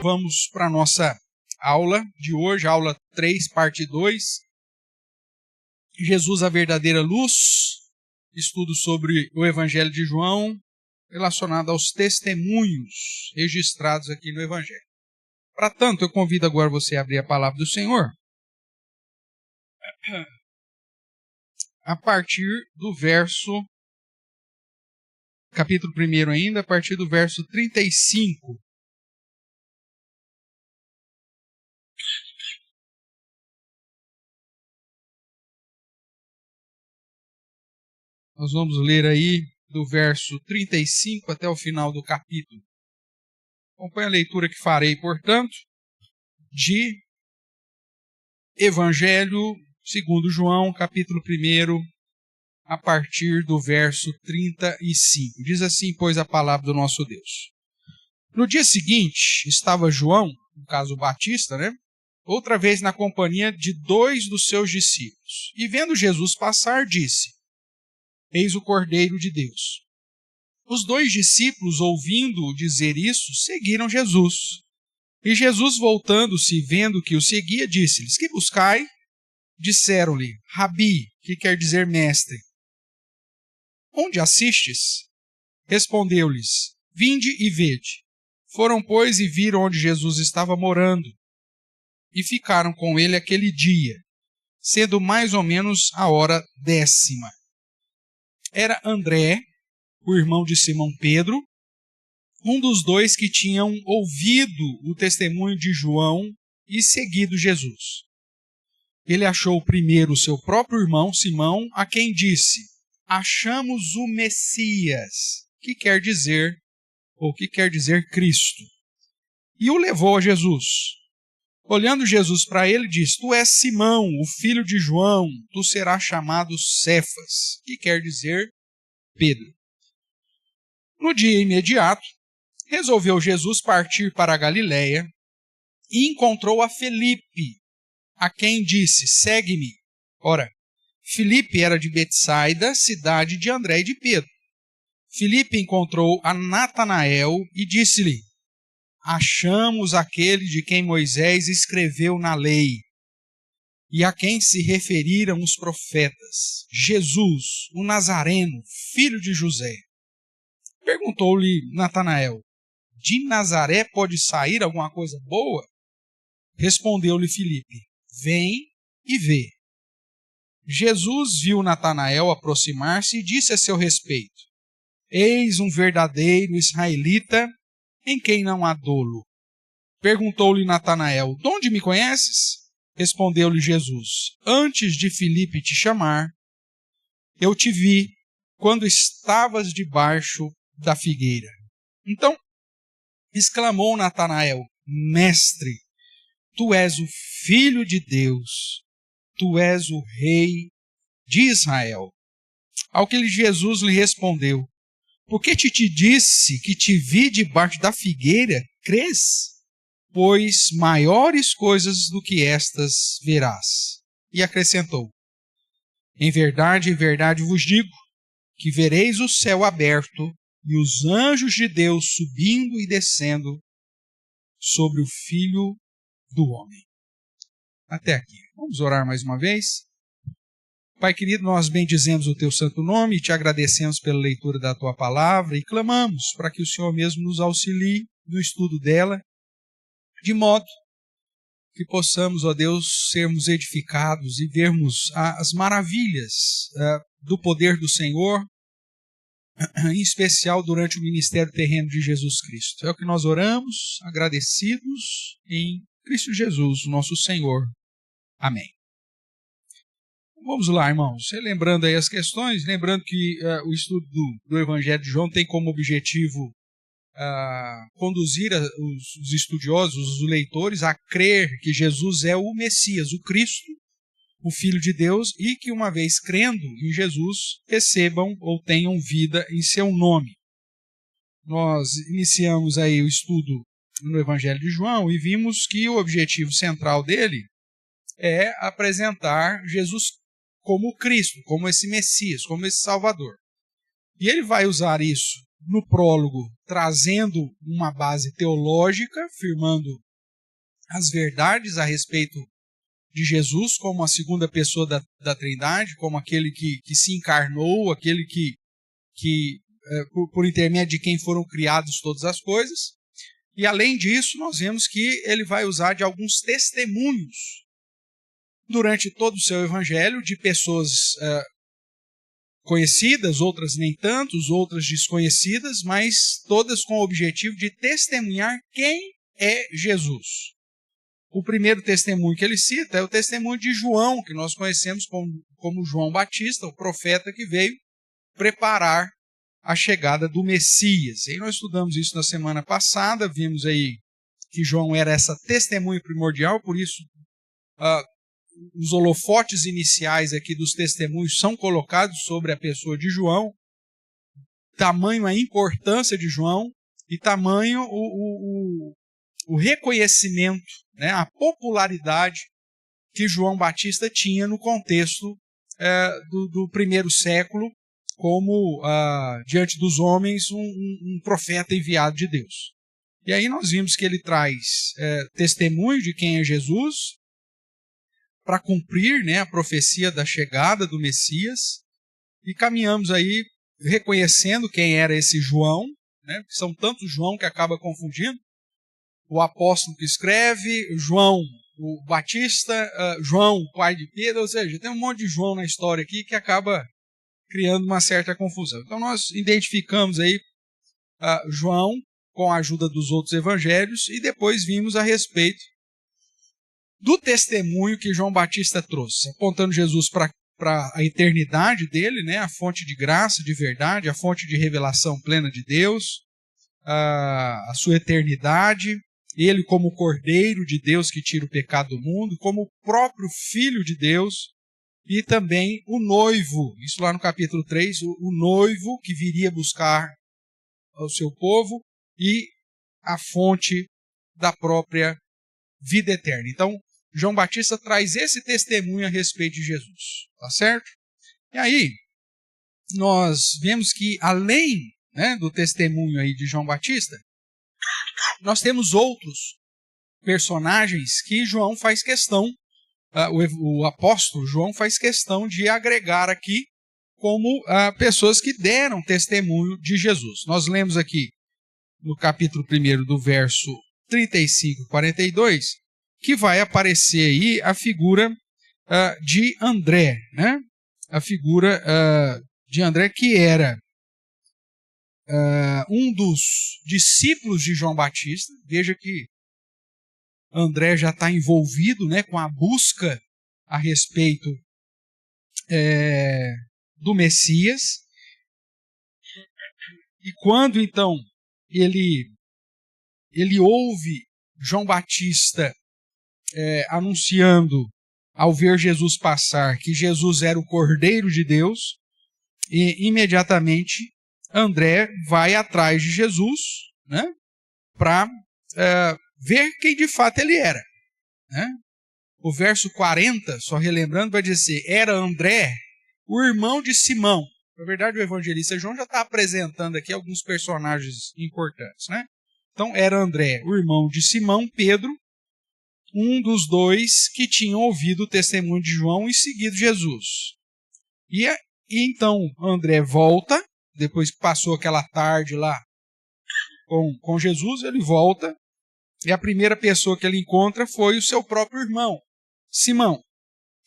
Vamos para a nossa aula de hoje, aula 3, parte 2. Jesus, a verdadeira luz, estudo sobre o Evangelho de João, relacionado aos testemunhos registrados aqui no Evangelho. Para tanto, eu convido agora você a abrir a palavra do Senhor a partir do verso, capítulo 1 ainda, a partir do verso 35. Nós vamos ler aí do verso 35 até o final do capítulo. Acompanhe a leitura que farei, portanto, de Evangelho segundo João, capítulo 1, a partir do verso 35. Diz assim, pois, a palavra do nosso Deus. No dia seguinte, estava João, no caso Batista, outra vez na companhia de 2 dos seus discípulos. E vendo Jesus passar, disse: Eis o Cordeiro de Deus. Os 2 discípulos, ouvindo dizer isso, seguiram Jesus. E Jesus, voltando-se, vendo que o seguia, disse-lhes: Que buscai? Disseram-lhe: Rabi, que quer dizer mestre. Onde assistes? Respondeu-lhes: Vinde e vede. Foram, pois, e viram onde Jesus estava morando. E ficaram com ele aquele dia, sendo mais ou menos a hora 10ª. Era André, o irmão de Simão Pedro, um dos 2 que tinham ouvido o testemunho de João e seguido Jesus. Ele achou primeiro o seu próprio irmão, Simão, a quem disse: Achamos o Messias, que quer dizer Cristo. E o levou a Jesus. Olhando Jesus para ele, disse: Tu és Simão, o filho de João, tu serás chamado Cefas, que quer dizer Pedro. No dia imediato, resolveu Jesus partir para a Galiléia e encontrou a Felipe, a quem disse: Segue-me. Ora, Felipe era de Betsaida, cidade de André e de Pedro. Felipe encontrou a Natanael e disse-lhe: Achamos aquele de quem Moisés escreveu na lei e a quem se referiram os profetas, Jesus, o Nazareno, filho de José. Perguntou-lhe Natanael: De Nazaré pode sair alguma coisa boa? Respondeu-lhe Felipe: Vem e vê. Jesus viu Natanael aproximar-se e disse a seu respeito: Eis um verdadeiro israelita, em quem não há dolo. Perguntou-lhe Natanael: De onde me conheces? Respondeu-lhe Jesus: Antes de Felipe te chamar, eu te vi quando estavas debaixo da figueira. Então exclamou Natanael: Mestre, tu és o Filho de Deus, tu és o Rei de Israel. Ao que Jesus lhe respondeu: Por que te disse que te vi debaixo da figueira, crês? Pois maiores coisas do que estas verás. E acrescentou: em verdade vos digo, que vereis o céu aberto e os anjos de Deus subindo e descendo sobre o Filho do Homem. Até aqui. Vamos orar mais uma vez? Pai querido, nós bendizemos o teu santo nome e te agradecemos pela leitura da tua palavra e clamamos para que o Senhor mesmo nos auxilie no estudo dela, de modo que possamos, ó Deus, sermos edificados e vermos as maravilhas do poder do Senhor, em especial durante o ministério terreno de Jesus Cristo. É o que nós oramos, agradecidos em Cristo Jesus, o nosso Senhor. Amém. Vamos lá, irmãos. Lembrando aí as questões, lembrando que o estudo do Evangelho de João tem como objetivo conduzir os estudiosos, os leitores, a crer que Jesus é o Messias, o Cristo, o Filho de Deus, e que uma vez crendo em Jesus, recebam ou tenham vida em seu nome. Nós iniciamos aí o estudo no Evangelho de João e vimos que o objetivo central dele é apresentar Jesus como Cristo, como esse Messias, como esse Salvador. E ele vai usar isso no prólogo, trazendo uma base teológica, afirmando as verdades a respeito de Jesus como a segunda pessoa da Trindade, como aquele que se encarnou, aquele que por intermédio de quem foram criadas todas as coisas. E além disso, nós vemos que ele vai usar de alguns testemunhos durante todo o seu evangelho, de pessoas conhecidas, outras nem tantos, outras desconhecidas, mas todas com o objetivo de testemunhar quem é Jesus. O primeiro testemunho que ele cita é o testemunho de João, que nós conhecemos como João Batista, o profeta que veio preparar a chegada do Messias. E nós estudamos isso na semana passada, vimos aí que João era essa testemunha primordial, por isso os holofotes iniciais aqui dos testemunhos são colocados sobre a pessoa de João, tamanho a importância de João e tamanho o reconhecimento, né, a popularidade que João Batista tinha no contexto do primeiro século, como diante dos homens um profeta enviado de Deus. E aí nós vimos que ele traz testemunho de quem é Jesus, para cumprir, né, a profecia da chegada do Messias, e caminhamos aí reconhecendo quem era esse João, né, porque são tantos João que acaba confundindo, o apóstolo que escreve, João o Batista, João o pai de Pedro, ou seja, tem um monte de João na história aqui que acaba criando uma certa confusão. Então nós identificamos aí João com a ajuda dos outros evangelhos e depois vimos a respeito do testemunho que João Batista trouxe, apontando Jesus para a eternidade dele, né, a fonte de graça, de verdade, a fonte de revelação plena de Deus, a sua eternidade, ele como o Cordeiro de Deus que tira o pecado do mundo, como o próprio Filho de Deus, e também o noivo, isso lá no capítulo 3, o noivo que viria buscar o seu povo e a fonte da própria vida eterna. Então, João Batista traz esse testemunho a respeito de Jesus, tá certo? E aí, nós vemos que além, né, do testemunho aí de João Batista, nós temos outros personagens que João faz questão, o apóstolo João faz questão de agregar aqui como pessoas que deram testemunho de Jesus. Nós lemos aqui no capítulo 1 do verso 35 e 42, que vai aparecer aí a figura de André, né? A figura de André, que era um dos discípulos de João Batista. Veja que André já está envolvido, né, com a busca a respeito do Messias. E quando então ele ouve João Batista anunciando, ao ver Jesus passar, que Jesus era o Cordeiro de Deus, e imediatamente André vai atrás de Jesus, né, para ver quem de fato ele era, né? O verso 40, só relembrando, vai dizer: era André, o irmão de Simão. Na verdade, o evangelista João já está apresentando aqui alguns personagens importantes, né? Então, era André, o irmão de Simão, Pedro, um dos dois que tinham ouvido o testemunho de João e seguido Jesus. E então André volta, depois que passou aquela tarde lá com Jesus, ele volta, e a primeira pessoa que ele encontra foi o seu próprio irmão, Simão,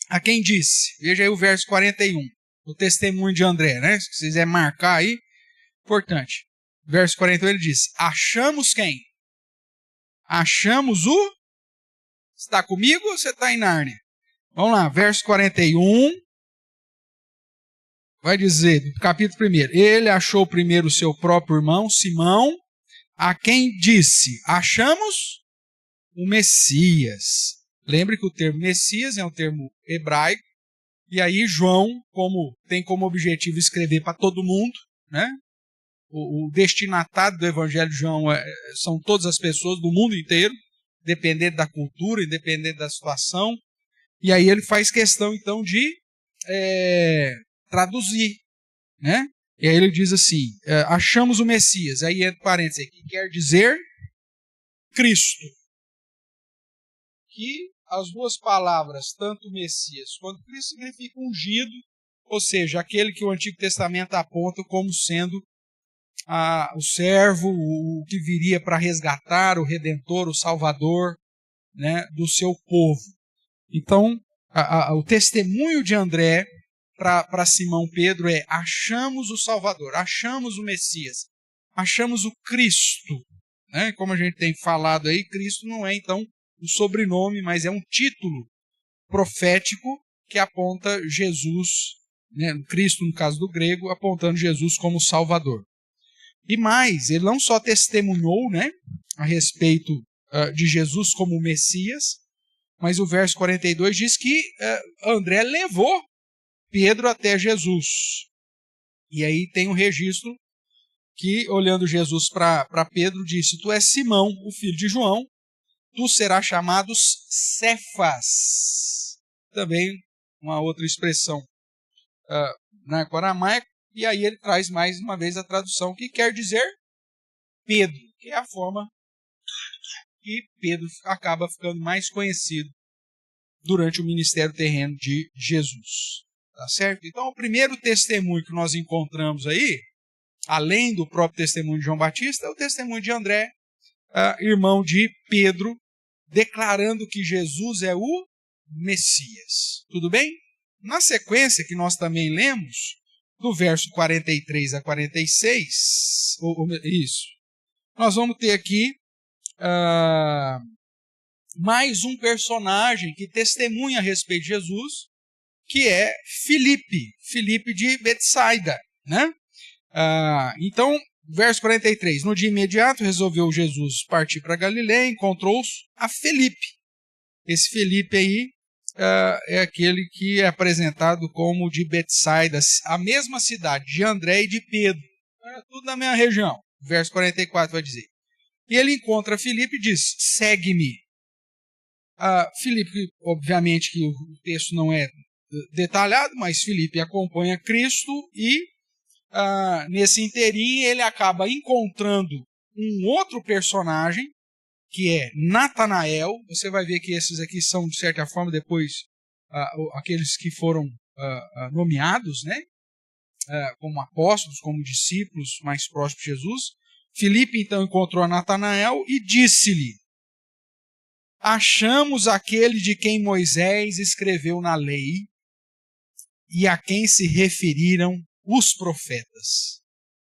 a quem disse, veja aí o verso 41, o testemunho de André, né? Se vocês quiserem marcar aí, importante. Verso 41 ele disse: achamos quem? Achamos o... Está comigo ou você está em Nárnia? Vamos lá, verso 41, vai dizer, do capítulo 1, ele achou primeiro o seu próprio irmão, Simão, a quem disse: achamos o Messias. Lembre que o termo Messias é um termo hebraico, e aí João tem como objetivo escrever para todo mundo, né? O destinatário do Evangelho de João são todas as pessoas do mundo inteiro, independente da cultura, independente da situação, e aí ele faz questão então de traduzir, né? E aí ele diz assim, achamos o Messias, aí entre parênteses, que quer dizer Cristo. Que as duas palavras, tanto Messias quanto Cristo, significam ungido, ou seja, aquele que o Antigo Testamento aponta como sendo o servo, o que viria para resgatar, o Redentor, o Salvador, né, do seu povo. Então, o testemunho de André para Simão Pedro é: achamos o Salvador, achamos o Messias, achamos o Cristo. Né? Como a gente tem falado aí, Cristo não é então um sobrenome, mas é um título profético que aponta Jesus, né? Cristo no caso do grego, apontando Jesus como Salvador. E mais, ele não só testemunhou, né, a respeito de Jesus como Messias, mas o verso 42 diz que André levou Pedro até Jesus. E aí tem um registro que, olhando Jesus para Pedro, disse: tu és Simão, o filho de João, tu serás chamado Cefas. Também uma outra expressão na aramaica. E aí ele traz mais uma vez a tradução que quer dizer Pedro, que é a forma que Pedro acaba ficando mais conhecido durante o ministério terreno de Jesus. Tá certo? Então, o primeiro testemunho que nós encontramos aí, além do próprio testemunho de João Batista, é o testemunho de André, irmão de Pedro, declarando que Jesus é o Messias. Tudo bem? Na sequência que nós também lemos, do verso 43 a 46, nós vamos ter aqui mais um personagem que testemunha a respeito de Jesus, que é Filipe de Betsaida, né? Então, verso 43, no dia imediato resolveu Jesus partir para Galiléia, encontrou-se a Filipe. Esse Filipe aí é aquele que é apresentado como de Betsaida, a mesma cidade de André e de Pedro, tudo na mesma região. Verso 44 vai dizer. E ele encontra Filipe e diz: segue-me. Filipe, obviamente que o texto não é detalhado, mas Filipe acompanha Cristo e nesse inteirinho ele acaba encontrando um outro personagem, que é Natanael. Você vai ver que esses aqui são, de certa forma, depois aqueles que foram nomeados, né? Como apóstolos, como discípulos mais próximos de Jesus. Filipe então encontrou a Natanael e disse-lhe: achamos aquele de quem Moisés escreveu na lei e a quem se referiram os profetas,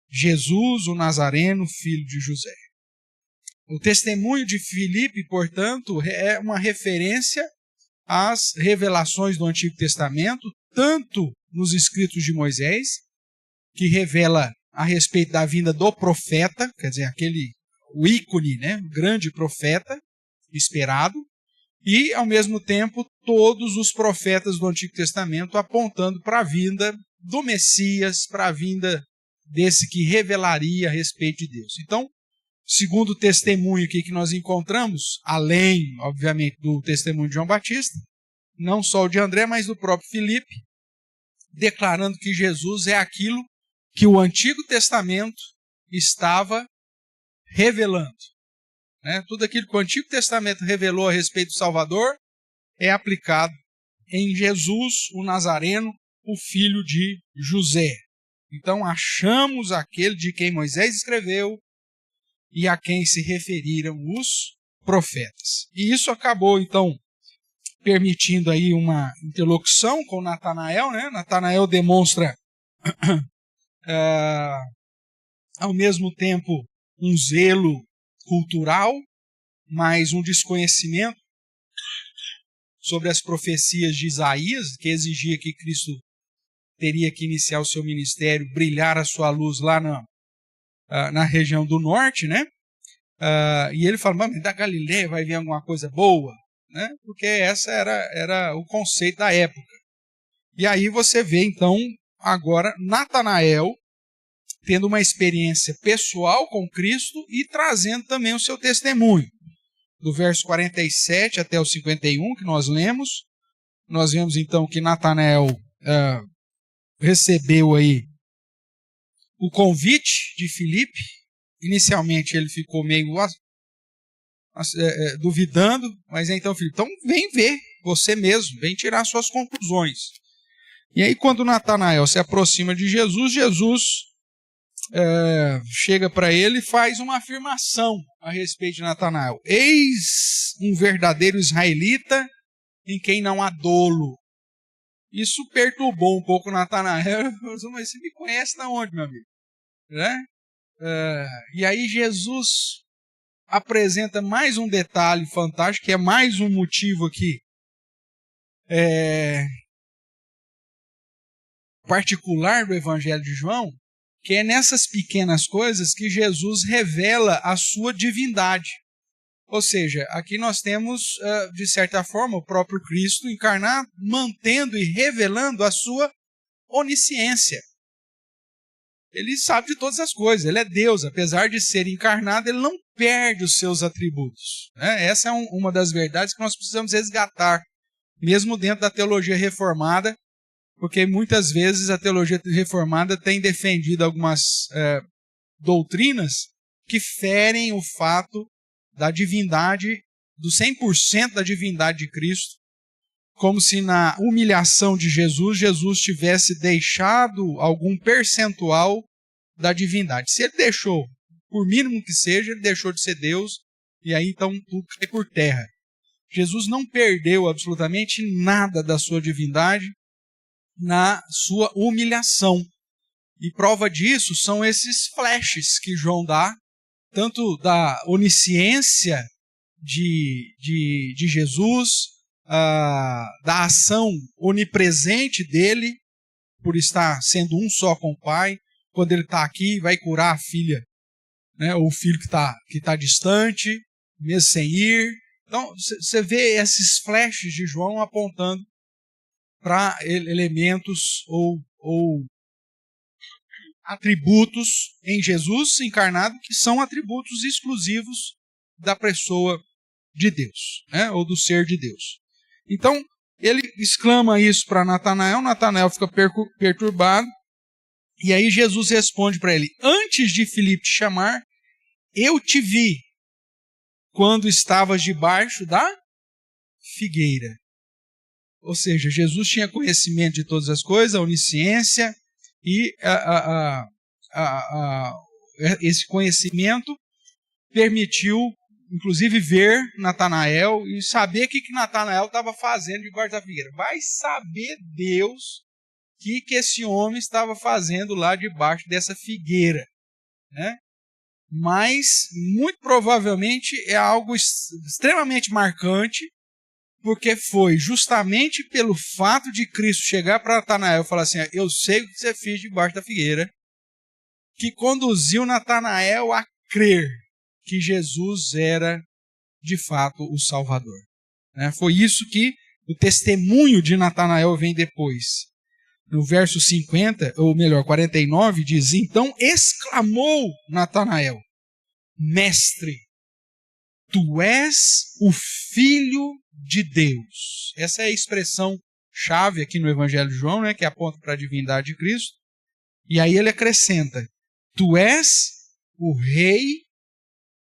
Jesus, o Nazareno, filho de José. O testemunho de Filipe, portanto, é uma referência às revelações do Antigo Testamento, tanto nos escritos de Moisés, que revela a respeito da vinda do profeta, quer dizer, o ícone, né, o grande profeta esperado, e, ao mesmo tempo, todos os profetas do Antigo Testamento apontando para a vinda do Messias, para a vinda desse que revelaria a respeito de Deus. Então, segundo o testemunho aqui que nós encontramos, além, obviamente, do testemunho de João Batista, não só o de André, mas do próprio Filipe, declarando que Jesus é aquilo que o Antigo Testamento estava revelando. Né? Tudo aquilo que o Antigo Testamento revelou a respeito do Salvador é aplicado em Jesus, o Nazareno, o filho de José. Então, achamos aquele de quem Moisés escreveu e a quem se referiram os profetas. E isso acabou, então, permitindo aí uma interlocução com Natanael, né? Natanael demonstra, ao mesmo tempo, um zelo cultural, mas um desconhecimento sobre as profecias de Isaías, que exigia que Cristo teria que iniciar o seu ministério, brilhar a sua luz lá na região do norte, né? E ele fala: mas da Galileia vai vir alguma coisa boa, né? Porque essa era o conceito da época. E aí você vê, então, agora Natanael tendo uma experiência pessoal com Cristo e trazendo também o seu testemunho. Do verso 47 até o 51, que nós lemos, nós vemos então que Natanael recebeu aí o convite de Filipe. Inicialmente ele ficou meio duvidando, mas então Filipe, então vem ver você mesmo, vem tirar suas conclusões. E aí quando Natanael se aproxima de Jesus, Jesus chega para ele e faz uma afirmação a respeito de Natanael. Eis um verdadeiro israelita em quem não há dolo. Isso perturbou um pouco Natanael. Mas você me conhece de onde, meu amigo? Né? E aí Jesus apresenta mais um detalhe fantástico, que é mais um motivo aqui particular do Evangelho de João, que é nessas pequenas coisas que Jesus revela a sua divindade. Ou seja, aqui nós temos, de certa forma, o próprio Cristo encarnado, mantendo e revelando a sua onisciência. Ele sabe de todas as coisas, ele é Deus, apesar de ser encarnado, ele não perde os seus atributos. Né? Essa é uma das verdades que nós precisamos resgatar, mesmo dentro da teologia reformada, porque muitas vezes a teologia reformada tem defendido algumas doutrinas que ferem o fato da divindade, do 100% da divindade de Cristo, como se na humilhação de Jesus, Jesus tivesse deixado algum percentual da divindade. Se ele deixou, por mínimo que seja, ele deixou de ser Deus, e aí então tudo cai por terra. Jesus não perdeu absolutamente nada da sua divindade na sua humilhação. E prova disso são esses flashes que João dá, tanto da onisciência de Jesus, da ação onipresente dele, por estar sendo um só com o Pai. Quando ele está aqui, vai curar a filha, né, ou o filho que tá distante, mesmo sem ir. Então, você vê esses flashes de João apontando para elementos ou atributos em Jesus encarnado que são atributos exclusivos da pessoa de Deus, né, ou do ser de Deus. Então, ele exclama isso para Natanael, Natanael fica perturbado, e aí Jesus responde para ele: antes de Filipe te chamar, eu te vi quando estavas debaixo da figueira. Ou seja, Jesus tinha conhecimento de todas as coisas, a onisciência, e esse conhecimento permitiu, inclusive, ver Natanael e saber o que Natanael estava fazendo debaixo da figueira. Vai saber Deus o que esse homem estava fazendo lá debaixo dessa figueira, né? Mas, muito provavelmente, é algo extremamente marcante, porque foi justamente pelo fato de Cristo chegar para Natanael e falar assim: eu sei o que você fez debaixo da figueira, que conduziu Natanael a crer que Jesus era, de fato, o Salvador. Foi isso que o testemunho de Natanael vem depois. No verso 50, ou melhor, 49, diz: então exclamou Natanael: Mestre, tu és o Filho de Deus. Essa é a expressão chave aqui no Evangelho de João, né, que aponta para a divindade de Cristo. E aí ele acrescenta: tu és o Rei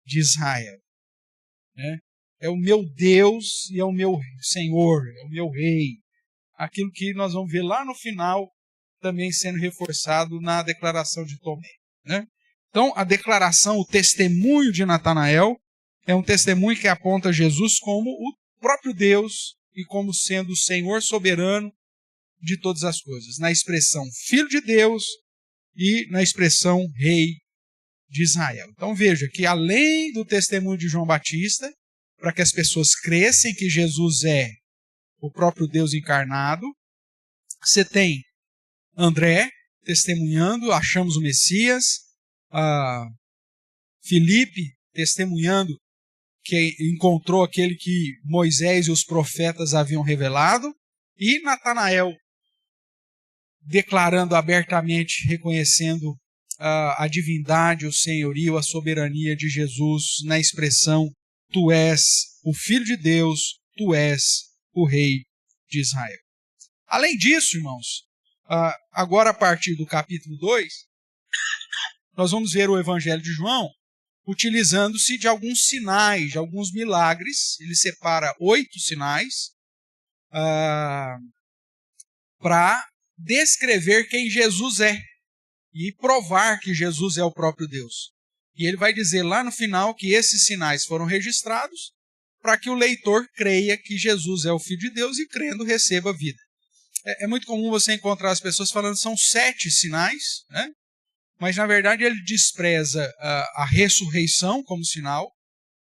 de Israel. É o meu Deus e é o meu Senhor, é o meu Rei. Aquilo que nós vamos ver lá no final, também sendo reforçado na declaração de Tomé. Então, a declaração, o testemunho de Natanael, é um testemunho que aponta Jesus como o próprio Deus e como sendo o Senhor soberano de todas as coisas, na expressão Filho de Deus e na expressão Rei de Israel. Então veja que além do testemunho de João Batista, para que as pessoas cresçam que Jesus é o próprio Deus encarnado, você tem André testemunhando, achamos o Messias, Filipe testemunhando que encontrou aquele que Moisés e os profetas haviam revelado, e Natanael declarando abertamente, reconhecendo a divindade, o senhorio, a soberania de Jesus na expressão: tu és o Filho de Deus, tu és o Rei de Israel. Além disso, irmãos, agora a partir do capítulo 2, nós vamos ver o Evangelho de João utilizando-se de alguns sinais, de alguns milagres. Ele separa 8 sinais para descrever quem Jesus é e provar que Jesus é o próprio Deus. E ele vai dizer lá no final que esses sinais foram registrados para que o leitor creia que Jesus é o Filho de Deus e, crendo, receba a vida. É muito comum você encontrar as pessoas falando que são 7 sinais, né? Mas, na verdade, ele despreza a ressurreição como sinal.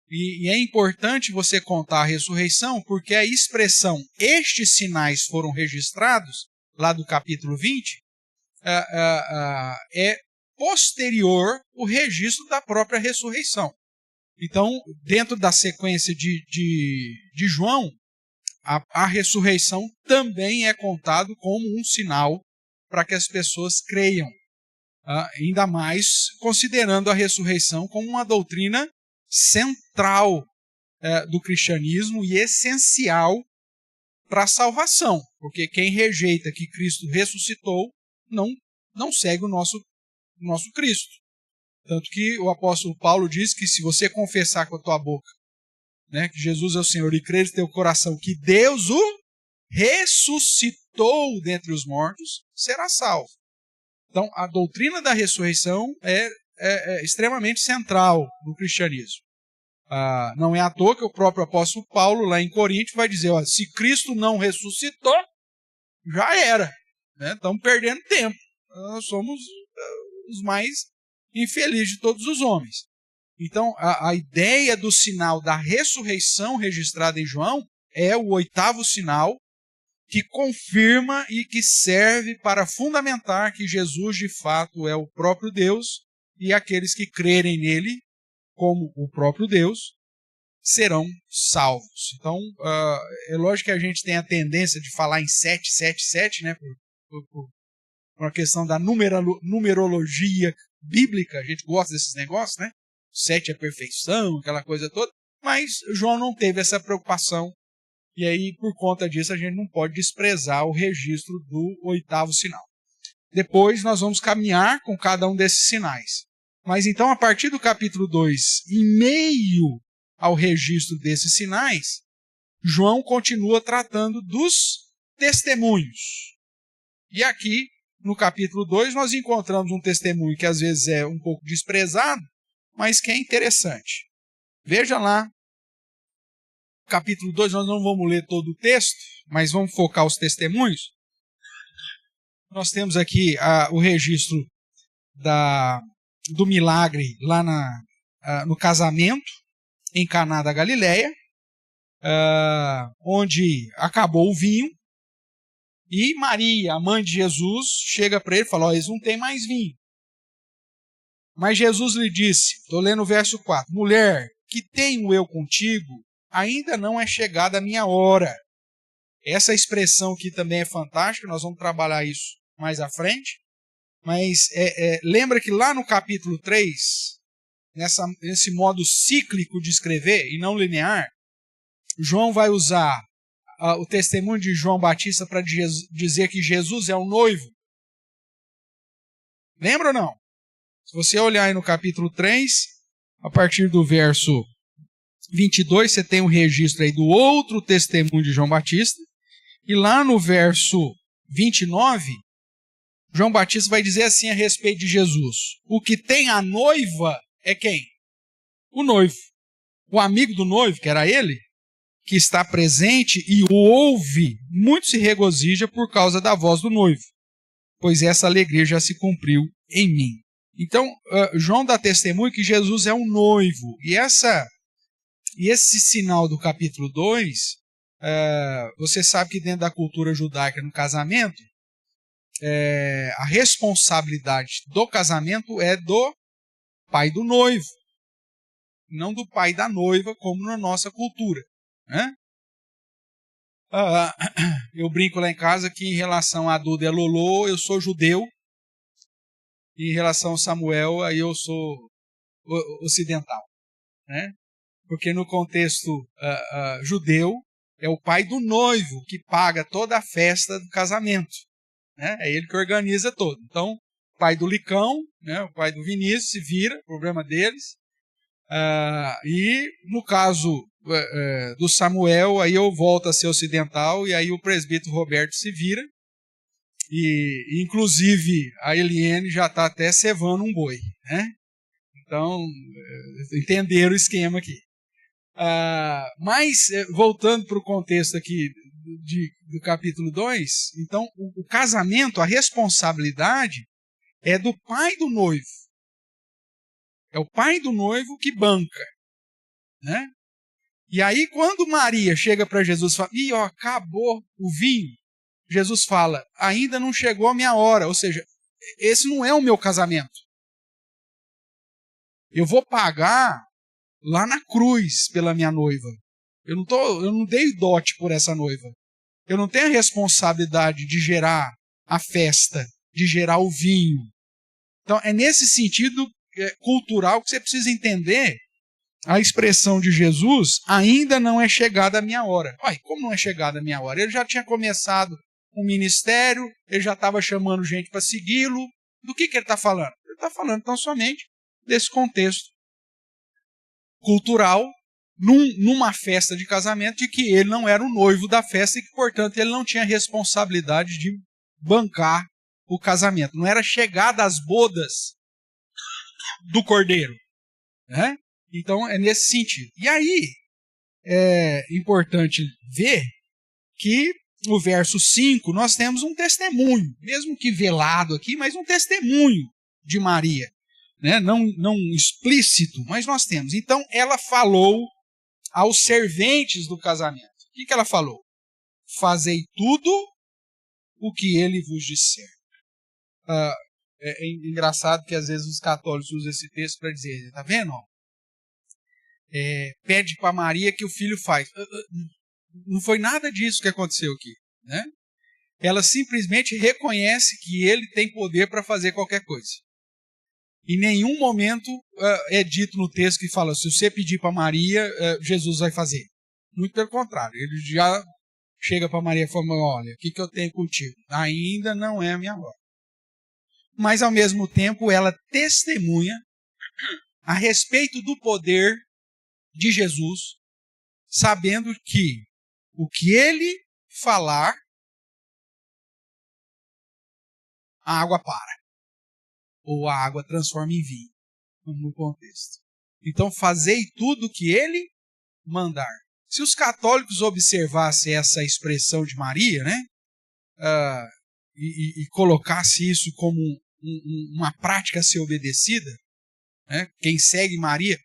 E é importante você contar a ressurreição, porque a expressão estes sinais foram registrados, lá do capítulo 20, é posterior o registro da própria ressurreição. Então, dentro da sequência de João, a ressurreição também é contado como um sinal para que as pessoas creiam. Ainda mais considerando a ressurreição como uma doutrina central do cristianismo e essencial para a salvação, porque quem rejeita que Cristo ressuscitou não segue o nosso Cristo. Tanto que o apóstolo Paulo diz que se você confessar com a tua boca, né, que Jesus é o Senhor, e crer em teu coração que Deus o ressuscitou dentre os mortos, será salvo. Então, a doutrina da ressurreição é extremamente central no cristianismo. Não é à toa que o próprio apóstolo Paulo, lá em Coríntios, vai dizer, se Cristo não ressuscitou, já era. Né? Estamos perdendo tempo. Nós somos os mais infelizes de todos os homens. Então, a ideia do sinal da ressurreição registrada em João é o 8º sinal que confirma e que serve para fundamentar que Jesus, de fato, é o próprio Deus e aqueles que crerem nele como o próprio Deus serão salvos. Então, é lógico que a gente tem a tendência de falar em 777, né, por uma questão da numerologia bíblica, a gente gosta desses negócios, né? 7 é perfeição, aquela coisa toda, mas João não teve essa preocupação, e aí, por conta disso, a gente não pode desprezar o registro do 8º sinal. Depois nós vamos caminhar com cada um desses sinais. Mas então, a partir do capítulo 2, em meio ao registro desses sinais, João continua tratando dos testemunhos. E aqui, no capítulo 2, nós encontramos um testemunho que às vezes é um pouco desprezado, mas que é interessante. Veja lá, capítulo 2, nós não vamos ler todo o texto, mas vamos focar os testemunhos. Nós temos aqui o registro do milagre lá no casamento em Caná da Galileia, onde acabou o vinho, e Maria, a mãe de Jesus, chega para ele e fala, eles não têm mais vinho. Mas Jesus lhe disse, estou lendo o verso 4, mulher, que tenho eu contigo, ainda não é chegada a minha hora. Essa expressão aqui também é fantástica, nós vamos trabalhar isso mais à frente. Mas lembra que lá no capítulo 3, nesse modo cíclico de escrever e não linear, João vai usar o testemunho de João Batista para dizer que Jesus é o noivo. Lembra ou não? Se você olhar aí no capítulo 3, a partir do verso 22, você tem um registro aí do outro testemunho de João Batista. E lá no verso 29, João Batista vai dizer assim a respeito de Jesus. O que tem a noiva é quem? O noivo. O amigo do noivo, que era ele, que está presente e o ouve, muito se regozija por causa da voz do noivo, pois essa alegria já se cumpriu em mim. Então, João dá testemunho que Jesus é um noivo. E esse sinal do capítulo 2, você sabe que dentro da cultura judaica no casamento, a responsabilidade do casamento é do pai do noivo, não do pai da noiva, como na nossa cultura. Né? Eu brinco lá em casa que em relação a Duda e a Lolô, eu sou judeu, e em relação ao Samuel, aí eu sou ocidental. Né? Porque no contexto judeu, é o pai do noivo que paga toda a festa do casamento. Né? É ele que organiza todo. Então, pai do Licão, né, o pai do Vinícius, se vira, problema deles. E no caso do Samuel, aí eu volto a ser ocidental, e aí o presbítero Roberto se vira, e inclusive a Eliene já está até cevando um boi, né? Então, entenderam o esquema aqui. Mas, voltando para o contexto aqui do capítulo 2, então o casamento, a responsabilidade é do pai do noivo. É o pai do noivo que banca, né? E aí, quando Maria chega para Jesus e fala, acabou o vinho, Jesus fala, ainda não chegou a minha hora, ou seja, esse não é o meu casamento. Eu vou pagar lá na cruz pela minha noiva. Eu não dei dote por essa noiva. Eu não tenho a responsabilidade de gerar a festa, de gerar o vinho. Então, é nesse sentido cultural que você precisa entender a expressão de Jesus, ainda não é chegada a minha hora. Como não é chegada a minha hora? Ele já tinha começado um ministério, ele já estava chamando gente para segui-lo. Do que ele está falando? Ele está falando tão somente desse contexto cultural, numa festa de casamento, de que ele não era o noivo da festa e que, portanto, ele não tinha responsabilidade de bancar o casamento. Não era chegada às bodas do cordeiro, né? Então, é nesse sentido. E aí, é importante ver que no verso 5 nós temos um testemunho, mesmo que velado aqui, mas um testemunho de Maria, né? Não explícito, mas nós temos. Então, ela falou aos serventes do casamento. O que ela falou? Fazei tudo o que ele vos disser. É engraçado que às vezes os católicos usam esse texto para dizer, tá vendo? Pede para Maria que o filho faz. Não foi nada disso que aconteceu aqui, né? Ela simplesmente reconhece que ele tem poder para fazer qualquer coisa. Em nenhum momento é dito no texto que fala, se você pedir para Maria, Jesus vai fazer. Muito pelo contrário, ele já chega para Maria e fala, olha, o que eu tenho contigo? Ainda não é a minha hora. Mas, ao mesmo tempo, ela testemunha a respeito do poder de Jesus, sabendo que o que ele falar, a água para. Ou a água transforma em vinho, no contexto. Então, fazei tudo o que ele mandar. Se os católicos observassem essa expressão de Maria, né, e colocasse isso como uma prática a ser obedecida, né, quem segue Maria,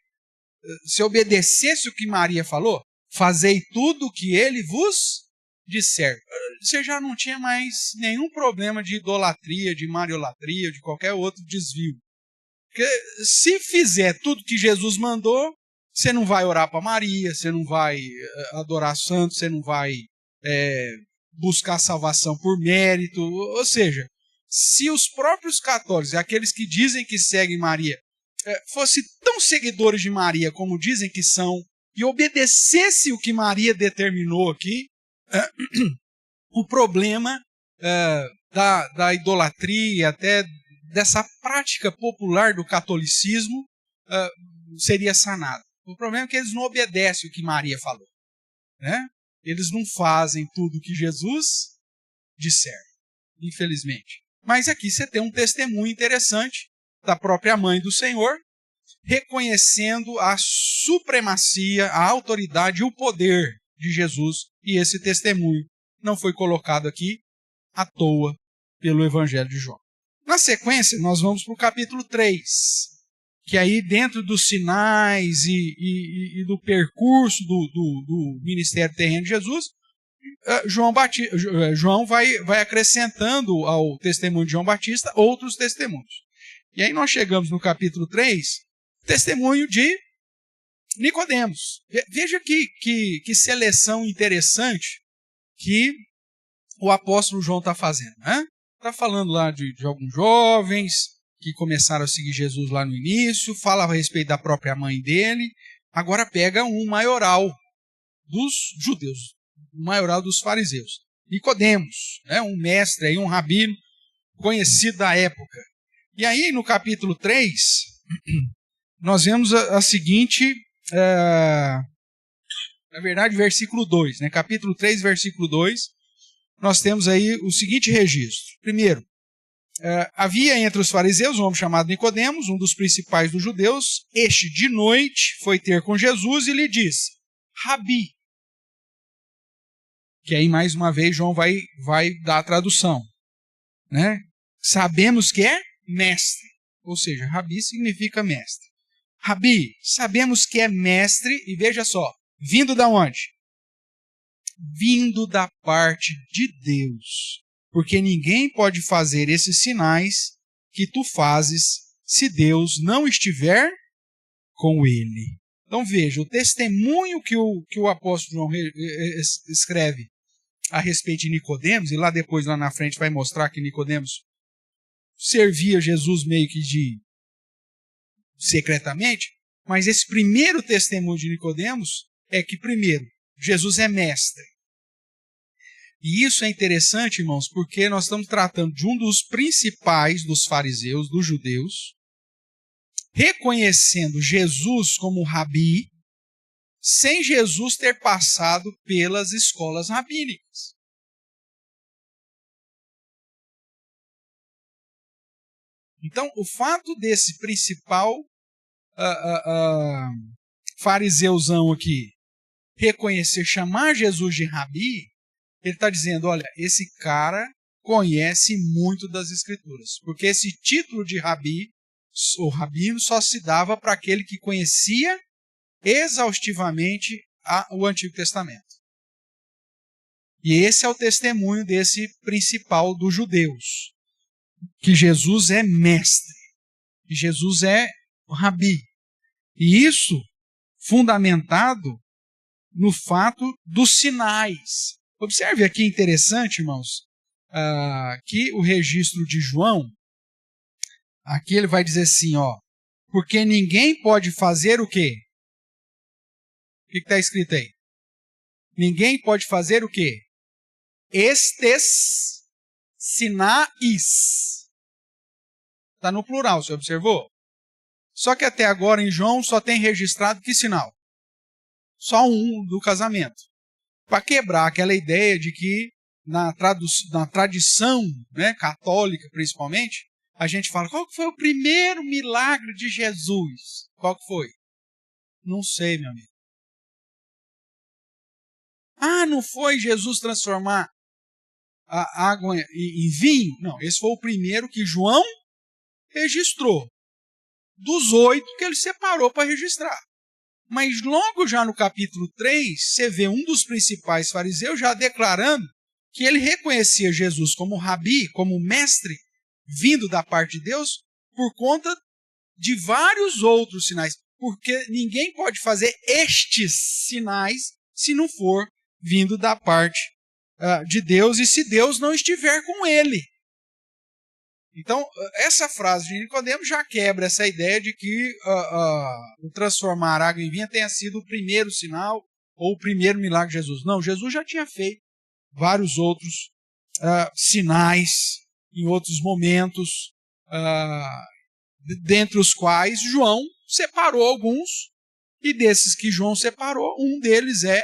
se obedecesse o que Maria falou, fazei tudo o que ele vos disser. Você já não tinha mais nenhum problema de idolatria, de mariolatria, de qualquer outro desvio. Porque se fizer tudo que Jesus mandou, você não vai orar para Maria, você não vai adorar santos, você não vai buscar salvação por mérito. Ou seja, se os próprios católicos, aqueles que dizem que seguem Maria, fossem tão seguidores de Maria como dizem que são, e obedecesse o que Maria determinou aqui, o problema da idolatria, até dessa prática popular do catolicismo, seria sanado. O problema é que eles não obedecem o que Maria falou, né? Eles não fazem tudo o que Jesus disser, infelizmente. Mas aqui você tem um testemunho interessante da própria mãe do Senhor, reconhecendo a supremacia, a autoridade e o poder de Jesus, e esse testemunho não foi colocado aqui à toa pelo Evangelho de João. Na sequência, nós vamos para o capítulo 3, que aí dentro dos sinais e do percurso do ministério terreno de Jesus, João vai acrescentando ao testemunho de João Batista outros testemunhos. E aí nós chegamos no capítulo 3, testemunho de Nicodemos. Veja que seleção interessante que o apóstolo João está fazendo, né? Está falando lá de alguns jovens que começaram a seguir Jesus lá no início, fala a respeito da própria mãe dele, agora pega um maioral dos judeus, um maioral dos fariseus, Nicodemos, né? Um mestre, aí, um rabino conhecido da época. E aí, no capítulo 3, nós vemos a seguinte, na verdade, versículo 2, né? Capítulo 3, versículo 2, nós temos aí o seguinte registro. Primeiro, havia entre os fariseus um homem chamado Nicodemos, um dos principais dos judeus. Este, de noite, foi ter com Jesus e lhe disse, Rabi, que aí, mais uma vez, João vai dar a tradução, né? Sabemos que é mestre, ou seja, Rabi significa mestre. Rabi, sabemos que é mestre, e veja só, vindo da onde? Vindo da parte de Deus. Porque ninguém pode fazer esses sinais que tu fazes se Deus não estiver com ele. Então veja, o testemunho que o apóstolo João escreve a respeito de Nicodemos, e lá depois, lá na frente, vai mostrar que Nicodemos servia Jesus meio que de secretamente, mas esse primeiro testemunho de Nicodemos é que, primeiro, Jesus é mestre. E isso é interessante, irmãos, porque nós estamos tratando de um dos principais dos fariseus, dos judeus, reconhecendo Jesus como rabi, sem Jesus ter passado pelas escolas rabínicas. Então, o fato desse principal fariseuzão aqui reconhecer, chamar Jesus de rabi, ele está dizendo, olha, esse cara conhece muito das Escrituras. Porque esse título de rabi, ou rabino, só se dava para aquele que conhecia exaustivamente o Antigo Testamento. E esse é o testemunho desse principal dos judeus, que Jesus é mestre, que Jesus é rabi. E isso fundamentado no fato dos sinais. Observe aqui, interessante, irmãos, que o registro de João, aqui ele vai dizer assim, porque ninguém pode fazer o quê? O que está escrito aí? Ninguém pode fazer o quê? Estes sinais. Está no plural, você observou? Só que até agora em João só tem registrado que sinal? Só um do casamento. Para quebrar aquela ideia de que na tradição, né, católica principalmente, a gente fala, qual que foi o primeiro milagre de Jesus? Qual que foi? Não sei, meu amigo. Não foi Jesus transformar a água em vinho? Não, esse foi o primeiro que João registrou. Dos 8 que ele separou para registrar. Mas logo já no capítulo 3, você vê um dos principais fariseus já declarando que ele reconhecia Jesus como rabi, como mestre, vindo da parte de Deus, por conta de vários outros sinais. Porque ninguém pode fazer estes sinais se não for vindo da parte de Deus e se Deus não estiver com ele. Então, essa frase de Nicodemos já quebra essa ideia de que o transformar água em vinho tenha sido o primeiro sinal ou o primeiro milagre de Jesus. Não, Jesus já tinha feito vários outros sinais em outros momentos, dentre os quais João separou alguns, e desses que João separou, um deles é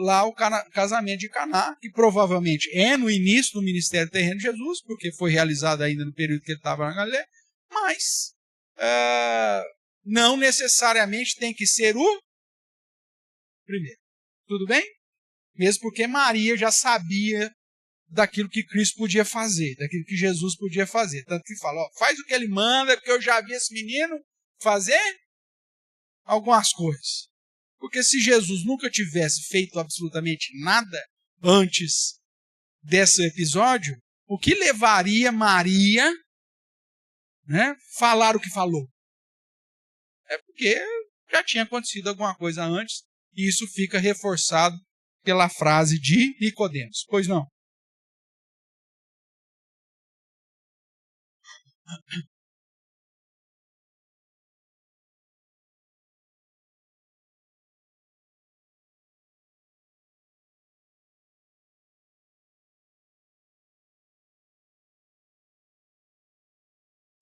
lá o casamento de Caná, que provavelmente é no início do ministério terreno de Jesus, porque foi realizado ainda no período que ele estava na Galileia, mas não necessariamente tem que ser o primeiro. Tudo bem? Mesmo porque Maria já sabia daquilo que Cristo podia fazer, daquilo que Jesus podia fazer. Tanto que fala, faz o que ele manda, porque eu já vi esse menino fazer algumas coisas. Porque se Jesus nunca tivesse feito absolutamente nada antes desse episódio, o que levaria Maria, né, falar o que falou? É porque já tinha acontecido alguma coisa antes, e isso fica reforçado pela frase de Nicodemos. Pois não?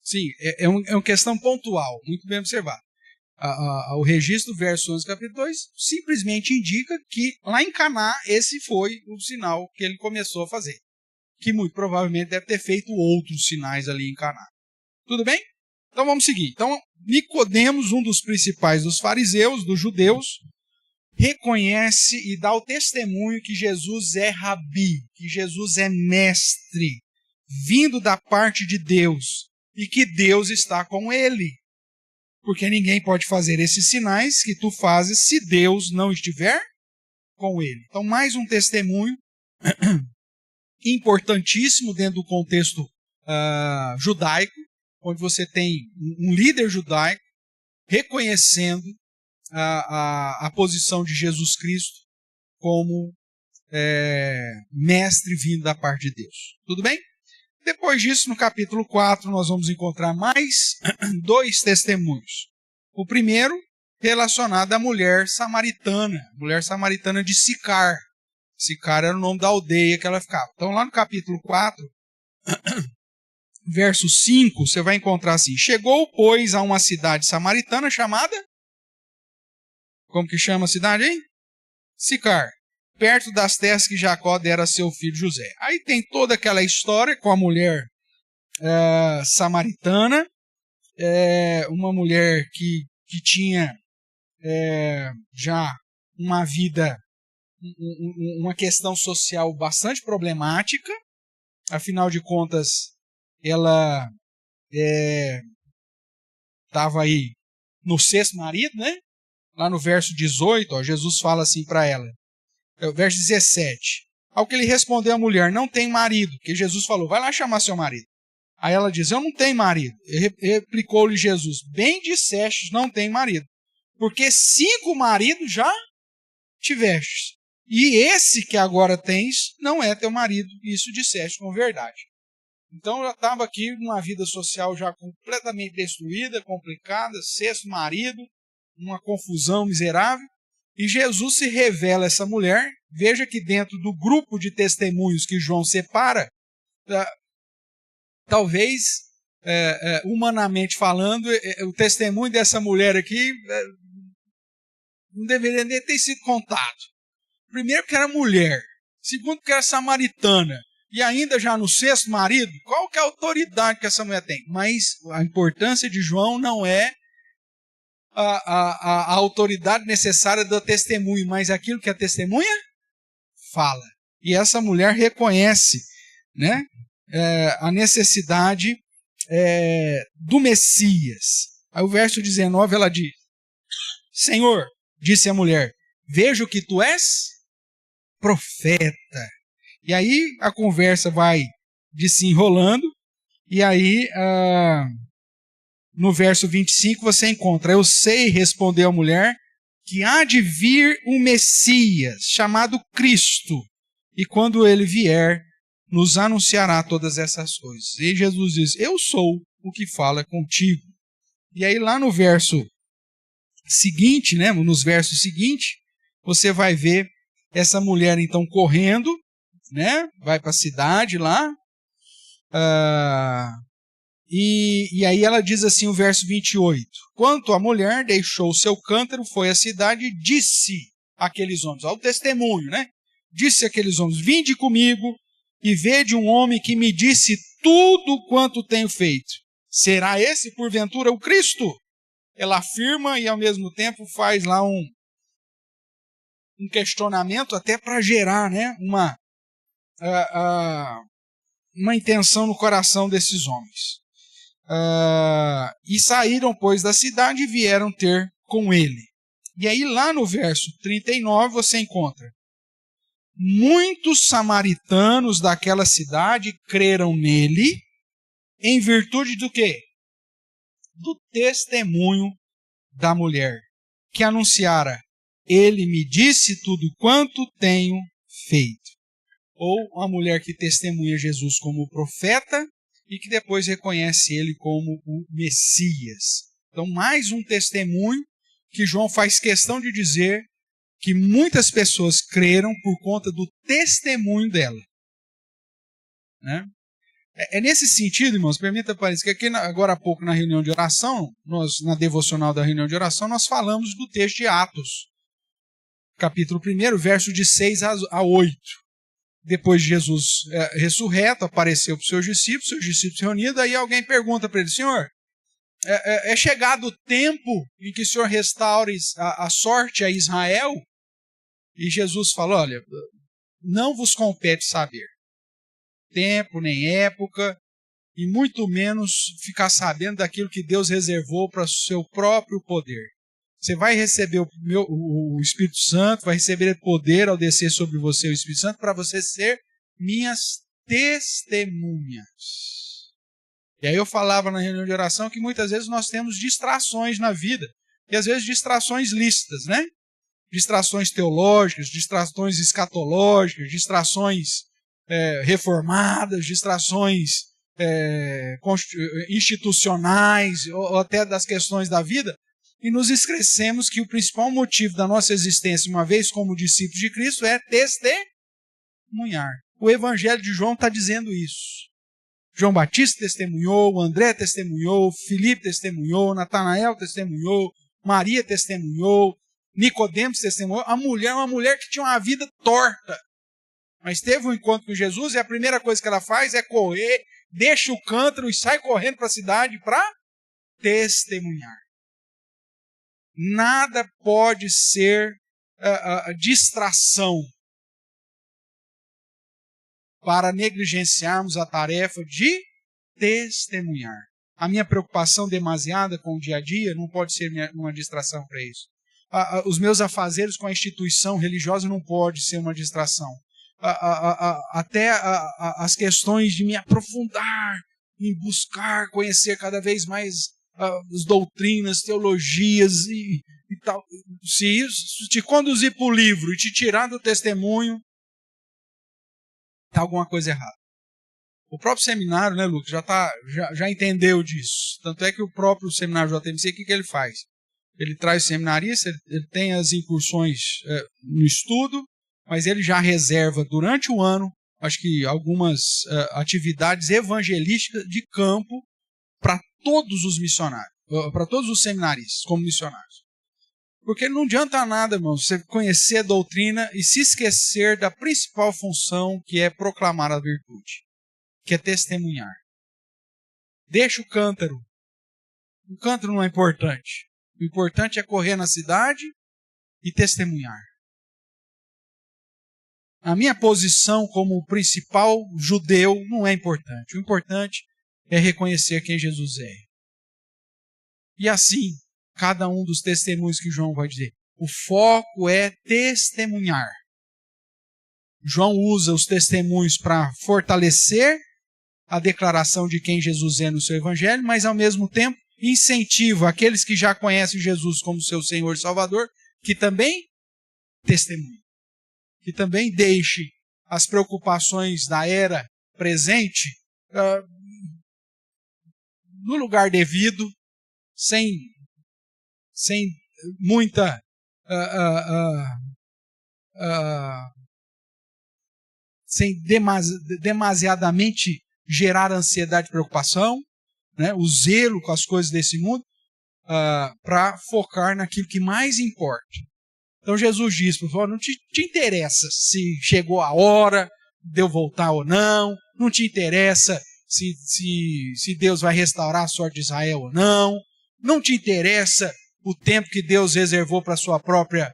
Sim, é uma questão pontual, muito bem observado. O registro do verso 11, capítulo 2, simplesmente indica que lá em Caná, esse foi o sinal que ele começou a fazer. Que muito provavelmente deve ter feito outros sinais ali em Caná. Tudo bem? Então vamos seguir. Então, Nicodemos, um dos principais dos fariseus, dos judeus, reconhece e dá o testemunho que Jesus é rabi, que Jesus é mestre, vindo da parte de Deus, e que Deus está com ele. Porque ninguém pode fazer esses sinais que tu fazes se Deus não estiver com ele. Então, mais um testemunho importantíssimo dentro do contexto judaico, onde você tem um líder judaico reconhecendo a posição de Jesus Cristo como mestre vindo da parte de Deus. Tudo bem? Depois disso, no capítulo 4, nós vamos encontrar mais 2 testemunhos. O primeiro, relacionado à mulher samaritana de Sicar. Sicar era o nome da aldeia que ela ficava. Então, lá no capítulo 4, verso 5, você vai encontrar assim: chegou, pois, a uma cidade samaritana chamada... Como que chama a cidade, hein? Sicar. Perto das terras que Jacó dera a seu filho José. Aí tem toda aquela história com a mulher samaritana, uma mulher que tinha já uma vida, uma questão social bastante problemática. Afinal de contas, ela estava aí no 6º marido, né? Lá no verso 18, Jesus fala assim para ela. Verso 17. Ao que ele respondeu à mulher: não tem marido. Que Jesus falou: vai lá chamar seu marido. Aí ela diz: eu não tenho marido. Replicou-lhe Jesus: bem dissestes, não tem marido. Porque 5 maridos já tivestes. E esse que agora tens não é teu marido. Isso disseste com verdade. Então eu estava aqui numa vida social já completamente destruída, complicada, 6º marido, uma confusão miserável. E Jesus se revela a essa mulher. Veja que dentro do grupo de testemunhos que João separa, talvez, humanamente falando, o testemunho dessa mulher aqui não deveria nem ter sido contado. Primeiro, porque era mulher. Segundo, porque era samaritana. E ainda já no 6º marido, qual que é a autoridade que essa mulher tem? Mas a importância de João não é a autoridade necessária do testemunho, mas aquilo que a testemunha fala. E essa mulher reconhece, né, a necessidade do Messias. Aí o verso 19 ela diz: Senhor, disse a mulher, vejo que tu és profeta. E aí a conversa vai desenrolando, e aí no verso 25 você encontra: eu sei, respondeu a mulher, que há de vir um Messias, chamado Cristo, e quando ele vier, nos anunciará todas essas coisas. E Jesus diz: eu sou o que fala contigo. E aí lá no verso seguinte, né, nos versos seguintes, você vai ver essa mulher então correndo, né, vai para a cidade lá, e aí ela diz assim, o verso 28, quanto a mulher deixou o seu cântaro, foi à cidade e disse àqueles homens, ao testemunho, né, disse àqueles homens: vinde comigo e vede um homem que me disse tudo quanto tenho feito. Será esse, porventura, o Cristo? Ela afirma e, ao mesmo tempo, faz lá um questionamento até para gerar, né, uma intenção no coração desses homens. E saíram, pois, da cidade e vieram ter com ele. E aí, lá no verso 39, você encontra: muitos samaritanos daquela cidade creram nele, em virtude do quê? Do testemunho da mulher, que anunciara: ele me disse tudo quanto tenho feito. Ou uma mulher que testemunha Jesus como profeta e que depois reconhece ele como o Messias. Então, mais um testemunho que João faz questão de dizer que muitas pessoas creram por conta do testemunho dela, né? É nesse sentido, irmãos, permita parecer que aqui agora há pouco na reunião de oração, na devocional da reunião de oração, nós falamos do texto de Atos, capítulo 1, verso de 6 a 8. Depois de Jesus ressurreto, apareceu para os seus discípulos reunidos, aí alguém pergunta para ele: Senhor, é chegado o tempo em que o Senhor restaure a sorte a Israel? E Jesus falou: olha, não vos compete saber tempo, nem época, e muito menos ficar sabendo daquilo que Deus reservou para o seu próprio poder. Você vai receber o Espírito Santo, vai receber poder ao descer sobre você o Espírito Santo, para você ser minhas testemunhas. E aí eu falava na reunião de oração que muitas vezes nós temos distrações na vida, e às vezes distrações lícitas, né? Distrações teológicas, distrações escatológicas, distrações reformadas, distrações institucionais, ou até das questões da vida, e nos esquecemos que o principal motivo da nossa existência, uma vez como discípulos de Cristo, é testemunhar. O Evangelho de João está dizendo isso. João Batista testemunhou, André testemunhou, Filipe testemunhou, Natanael testemunhou, Maria testemunhou, Nicodemos testemunhou. A mulher é uma mulher que tinha uma vida torta, mas teve um encontro com Jesus e a primeira coisa que ela faz é correr, deixa o cântaro e sai correndo para a cidade para testemunhar. Nada pode ser distração para negligenciarmos a tarefa de testemunhar. A minha preocupação demasiada com o dia a dia não pode ser uma distração para isso. Os meus afazeres com a instituição religiosa não pode ser uma distração. Até as questões de me aprofundar, em buscar, conhecer cada vez mais as doutrinas, teologias e tal. Se isso te conduzir para o livro e te tirar do testemunho, está alguma coisa errada. O próprio seminário, né, Lucas, já entendeu disso. Tanto é que o próprio seminário JMC, o que ele faz? Ele traz seminarista, ele tem as incursões no estudo, mas ele já reserva durante o ano, acho que algumas atividades evangelísticas de campo para todos os missionários, para todos os seminaristas como missionários. Porque não adianta nada, irmão, você conhecer a doutrina e se esquecer da principal função, que é proclamar a virtude, que é testemunhar. Deixa o cântaro. O cântaro não é importante. O importante é correr na cidade e testemunhar. A minha posição como principal judeu não é importante. O importante é reconhecer quem Jesus é. E assim, cada um dos testemunhos que João vai dizer, o foco é testemunhar. João usa os testemunhos para fortalecer a declaração de quem Jesus é no seu evangelho, mas ao mesmo tempo incentiva aqueles que já conhecem Jesus como seu Senhor e Salvador, que também testemunhem, que também deixe as preocupações da era presente no lugar devido, sem muita sem demasiadamente gerar ansiedade e preocupação, né, o zelo com as coisas desse mundo, para focar naquilo que mais importa. Então Jesus diz, por favor, não te interessa se chegou a hora de eu voltar ou não te interessa se Deus vai restaurar a sorte de Israel ou não te interessa o tempo que Deus reservou para a sua própria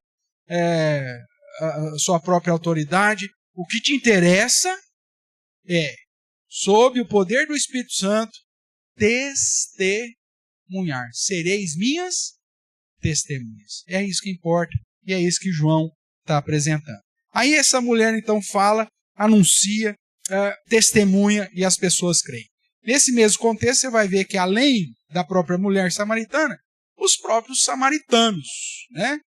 autoridade. O que te interessa é, sob o poder do Espírito Santo, testemunhar. Sereis minhas testemunhas. É isso que importa e é isso que João está apresentando. Aí essa mulher então fala, anuncia, testemunha e as pessoas creem. Nesse mesmo contexto você vai ver que além da própria mulher samaritana, os próprios samaritanos, né?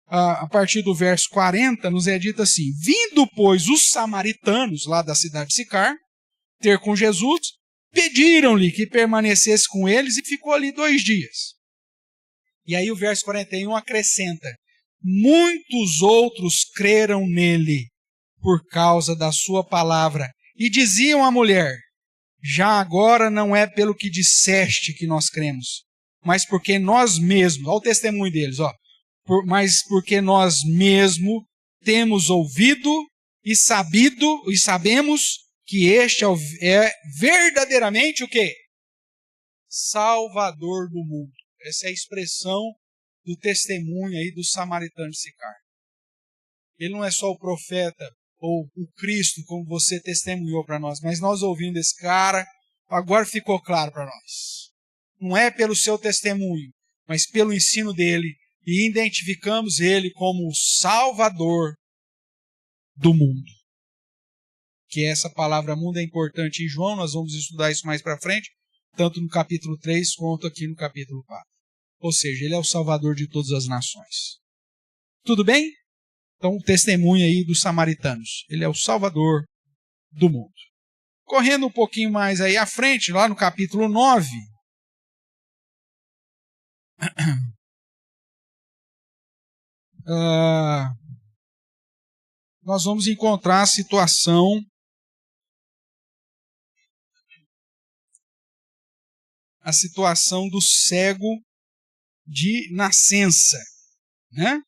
A partir do verso 40 nos é dito assim, vindo pois os samaritanos lá da cidade de Sicar, ter com Jesus, pediram-lhe que permanecesse com eles e ficou ali 2 dias. E aí o verso 41 acrescenta, muitos outros creram nele por causa da sua palavra e diziam à mulher, já agora não é pelo que disseste que nós cremos, mas porque nós mesmos, olha o testemunho deles, mas porque nós mesmos temos ouvido e sabido e sabemos que este é verdadeiramente o quê? Salvador do mundo. Essa é a expressão do testemunho aí do samaritano de Sicar. Ele não é só o profeta ou o Cristo, como você testemunhou para nós, mas nós ouvindo esse cara, agora ficou claro para nós. Não é pelo seu testemunho, mas pelo ensino dele, e identificamos ele como o Salvador do mundo. Que essa palavra mundo é importante em João, nós vamos estudar isso mais para frente, tanto no capítulo 3 quanto aqui no capítulo 4. Ou seja, ele é o Salvador de todas as nações. Tudo bem? Então, o testemunho aí dos samaritanos. Ele é o Salvador do mundo. Correndo um pouquinho mais aí à frente, lá no capítulo 9. Nós vamos encontrar a situação do cego de nascença, né?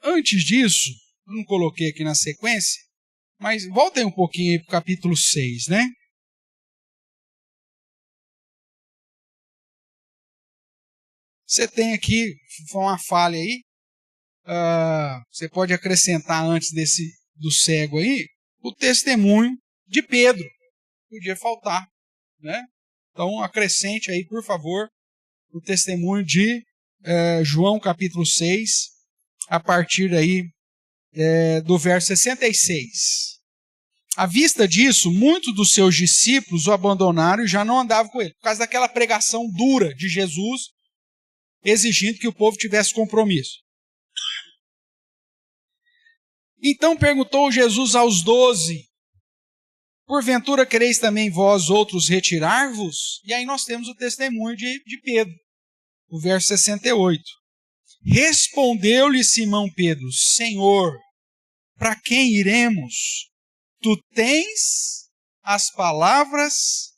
Antes disso, eu não coloquei aqui na sequência, mas voltem um pouquinho aí para o capítulo 6, né? Você tem aqui, foi uma falha aí, você pode acrescentar antes do cego aí, o testemunho de Pedro. Podia faltar, né? Então acrescente aí, por favor, o testemunho de João capítulo 6, a partir aí do verso 66. À vista disso, muitos dos seus discípulos o abandonaram e já não andavam com ele, por causa daquela pregação dura de Jesus, exigindo que o povo tivesse compromisso. Então perguntou Jesus aos 12, porventura quereis também vós outros retirar-vos? E aí nós temos o testemunho de Pedro, o verso 68. Respondeu-lhe Simão Pedro, Senhor, para quem iremos? Tu tens as palavras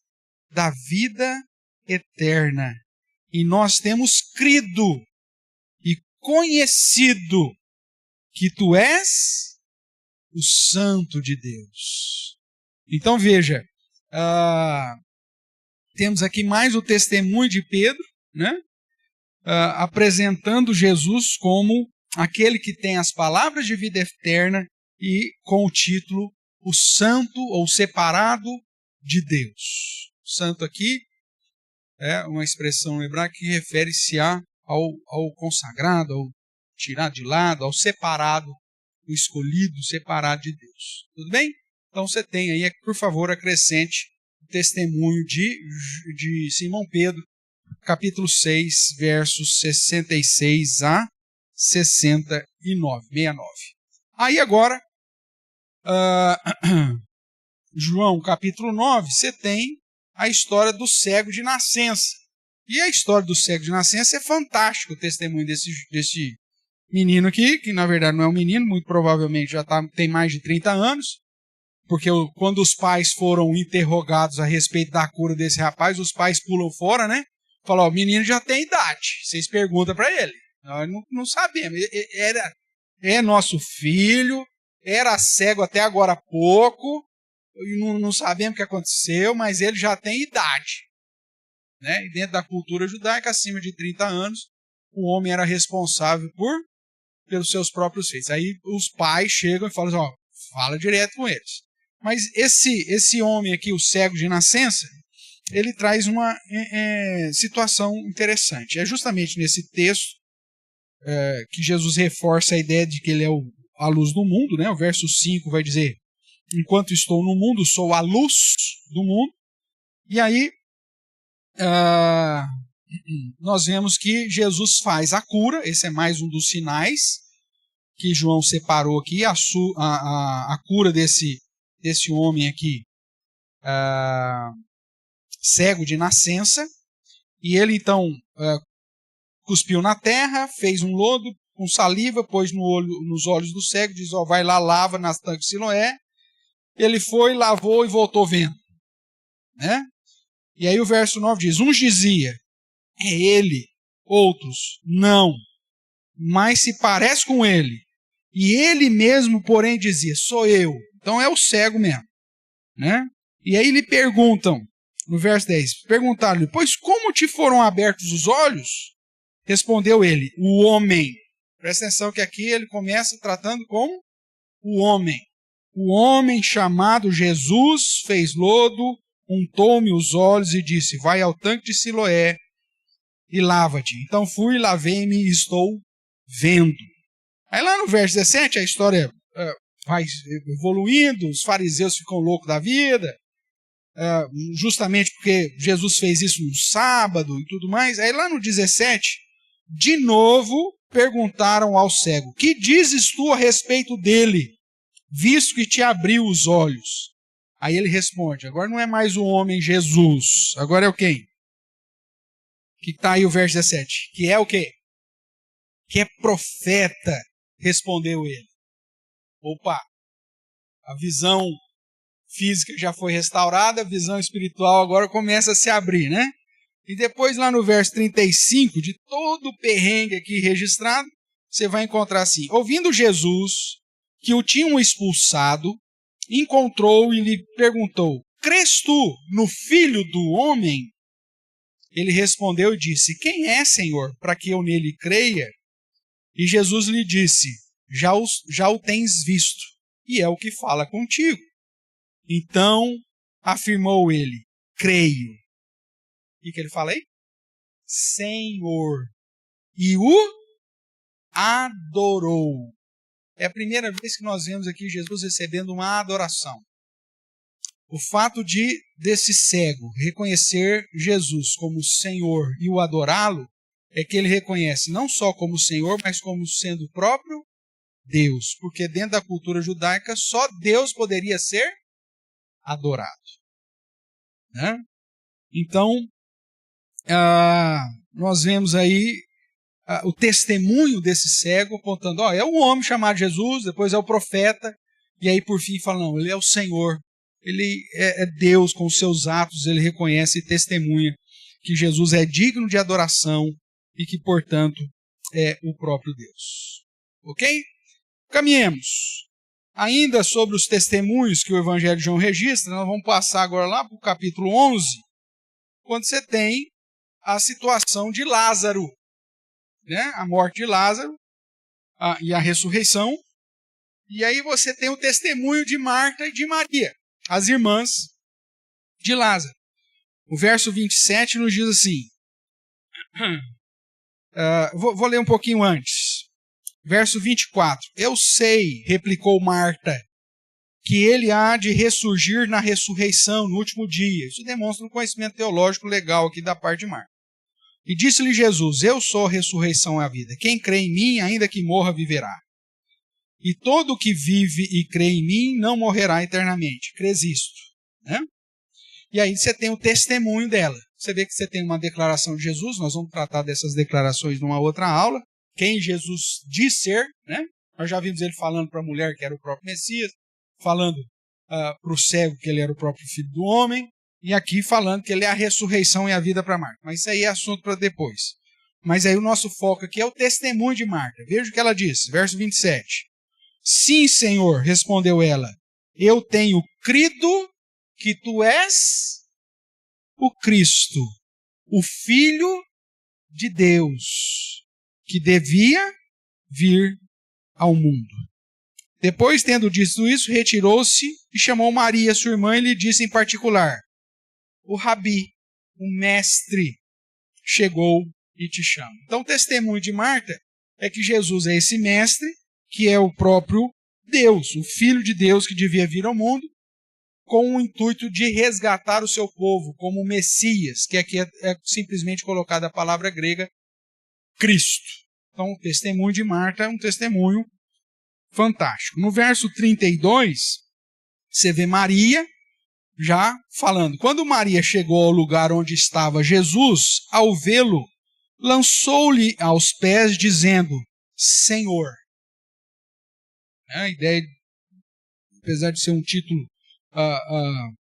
da vida eterna, e nós temos crido e conhecido que tu és o Santo de Deus. Então veja, temos aqui mais o testemunho de Pedro, né? Apresentando Jesus como aquele que tem as palavras de vida eterna e com o título o Santo ou separado de Deus. Santo aqui é uma expressão hebraica que refere-se ao consagrado, ao tirado de lado, ao separado, o escolhido, separado de Deus. Tudo bem? Então você tem aí, por favor, acrescente o testemunho de Simão Pedro, capítulo 6, versos 66 a 69. Aí agora, João capítulo 9, você tem a história do cego de nascença. E a história do cego de nascença é fantástica, o testemunho desse menino aqui, que na verdade não é um menino, muito provavelmente já tem mais de 30 anos, porque quando os pais foram interrogados a respeito da cura desse rapaz, os pais pulam fora, né? Falam, o menino já tem idade, vocês perguntam para ele. Nós não sabemos, é nosso filho, era cego até agora há pouco, não sabemos o que aconteceu, mas ele já tem idade. Né? E dentro da cultura judaica, acima de 30 anos, o homem era responsável pelos seus próprios feitos. Aí os pais chegam e falam, fala direto com eles. Mas esse homem aqui, o cego de nascença, ele traz uma situação interessante. É justamente nesse texto que Jesus reforça a ideia de que ele é a luz do mundo, né? O verso 5 vai dizer, enquanto estou no mundo, sou a luz do mundo. E aí, nós vemos que Jesus faz a cura, esse é mais um dos sinais que João separou aqui, a cura desse homem aqui, cego de nascença, e ele então cuspiu na terra, fez um lodo com saliva, pôs nos olhos do cego, diz, vai lá, lava nas tanques de Siloé, ele foi, lavou e voltou vendo. Né? E aí o verso 9 diz, uns dizia, é ele, outros, não, mas se parece com ele. E ele mesmo, porém, dizia, sou eu. Então é o cego mesmo. Né? E aí lhe perguntam, no verso 10, perguntaram-lhe, pois como te foram abertos os olhos? Respondeu ele, o homem. Presta atenção que aqui ele começa tratando como o homem. O homem chamado Jesus fez lodo, untou-me os olhos e disse, vai ao tanque de Siloé e lava-te. Então fui, lavei-me e estou vendo. Aí lá no verso 17 a história vai evoluindo, os fariseus ficam loucos da vida, justamente porque Jesus fez isso no sábado e tudo mais. Aí lá no 17, de novo perguntaram ao cego, que dizes tu a respeito dele, visto que te abriu os olhos? Aí ele responde, agora não é mais o homem Jesus, agora é o quem? Que está aí o verso 17, que é o quê? Que é profeta, respondeu ele. Opa, a visão física já foi restaurada, a visão espiritual agora começa a se abrir, né? E depois lá no verso 35, de todo o perrengue aqui registrado, você vai encontrar assim, ouvindo Jesus, que o tinham expulsado, encontrou e lhe perguntou, crês tu no Filho do Homem? Ele respondeu e disse, quem é, Senhor, para que eu nele creia? E Jesus lhe disse, já o tens visto, e é o que fala contigo. Então afirmou ele, creio. E que ele fala aí? Senhor. E o adorou. É a primeira vez que nós vemos aqui Jesus recebendo uma adoração. O fato desse cego reconhecer Jesus como Senhor e o adorá-lo, é que ele reconhece não só como Senhor, mas como sendo o próprio Deus. Porque dentro da cultura judaica, só Deus poderia ser adorado. Né? Então, nós vemos aí o testemunho desse cego apontando, é o homem chamado Jesus, depois é o profeta, e aí por fim fala, não, ele é o Senhor, ele é Deus com os seus atos, ele reconhece e testemunha que Jesus é digno de adoração e que, portanto, é o próprio Deus. Ok? Caminhemos. Ainda sobre os testemunhos que o Evangelho de João registra, nós vamos passar agora lá para o capítulo 11, quando você tem a situação de Lázaro, né? A morte de Lázaro e a ressurreição. E aí você tem o testemunho de Marta e de Maria, as irmãs de Lázaro. O verso 27 nos diz assim, vou ler um pouquinho antes. Verso 24. Eu sei, replicou Marta, que ele há de ressurgir na ressurreição, no último dia. Isso demonstra um conhecimento teológico legal aqui da parte de Marta. E disse-lhe Jesus, eu sou a ressurreição e a vida. Quem crê em mim, ainda que morra, viverá. E todo o que vive e crê em mim, não morrerá eternamente. Crês isto. Né? E aí você tem o testemunho dela. Você vê que você tem uma declaração de Jesus, nós vamos tratar dessas declarações numa outra aula. Quem Jesus diz ser, né? Nós já vimos ele falando para a mulher que era o próprio Messias, falando para o cego que ele era o próprio Filho do Homem, e aqui falando que ele é a ressurreição e a vida para Marta. Mas isso aí é assunto para depois. Mas aí o nosso foco aqui é o testemunho de Marta. Veja o que ela diz, verso 27. Sim, Senhor, respondeu ela, eu tenho crido que tu és o Cristo, o Filho de Deus, que devia vir ao mundo. Depois, tendo dito isso, retirou-se e chamou Maria, sua irmã, e lhe disse em particular, o Rabi, o mestre, chegou e te chama. Então, o testemunho de Marta é que Jesus é esse mestre, que é o próprio Deus, o Filho de Deus que devia vir ao mundo, com o intuito de resgatar o seu povo como Messias, que aqui é simplesmente colocada a palavra grega Cristo. Então, o testemunho de Marta é um testemunho fantástico. No verso 32, você vê Maria já falando. Quando Maria chegou ao lugar onde estava Jesus, ao vê-lo, lançou-lhe aos pés, dizendo, Senhor. A ideia, apesar de ser um título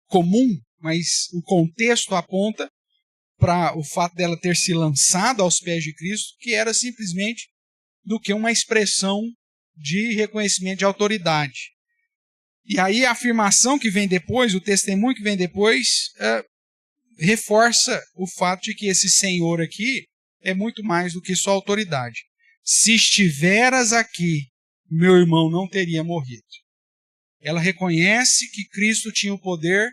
comum, mas o contexto aponta para o fato dela ter se lançado aos pés de Cristo, que era simplesmente do que uma expressão de reconhecimento de autoridade. E aí a afirmação que vem depois, o testemunho que vem depois, reforça o fato de que esse Senhor aqui é muito mais do que só autoridade. Se estiveras aqui, meu irmão não teria morrido. Ela reconhece que Cristo tinha o poder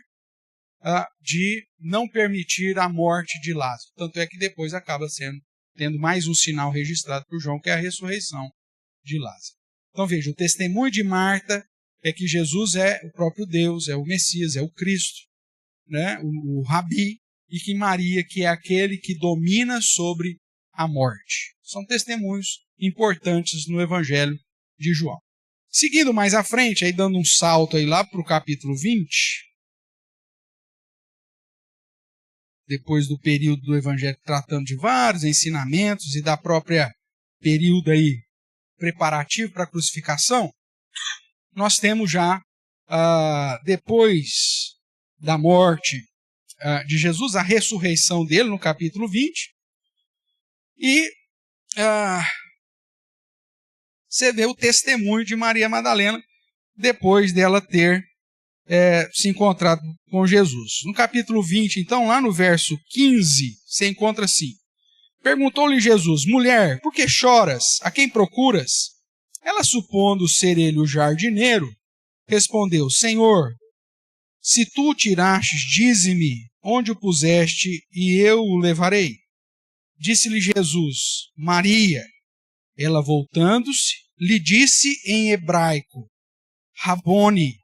de não permitir a morte de Lázaro. Tanto é que depois acaba tendo mais um sinal registrado por João, que é a ressurreição de Lázaro. Então veja, o testemunho de Marta é que Jesus é o próprio Deus, é o Messias, é o Cristo, né? o Rabi, e que Maria, que é aquele que domina sobre a morte. São testemunhos importantes no Evangelho de João. Seguindo mais à frente, aí dando um salto aí lá para o capítulo 20, depois do período do Evangelho tratando de vários ensinamentos e da própria período aí preparativo para a crucificação, nós temos já, depois da morte de Jesus, a ressurreição dele no capítulo 20, e você vê o testemunho de Maria Madalena depois dela ter se encontrado com Jesus. No capítulo 20, então, lá no verso 15, você encontra assim: perguntou-lhe Jesus: mulher, por que choras? A quem procuras? Ela, supondo ser ele o jardineiro, respondeu: Senhor, se tu o tirastes, dize-me onde o puseste e eu o levarei. Disse-lhe Jesus: Maria. Ela, voltando-se, lhe disse em hebraico: Raboni,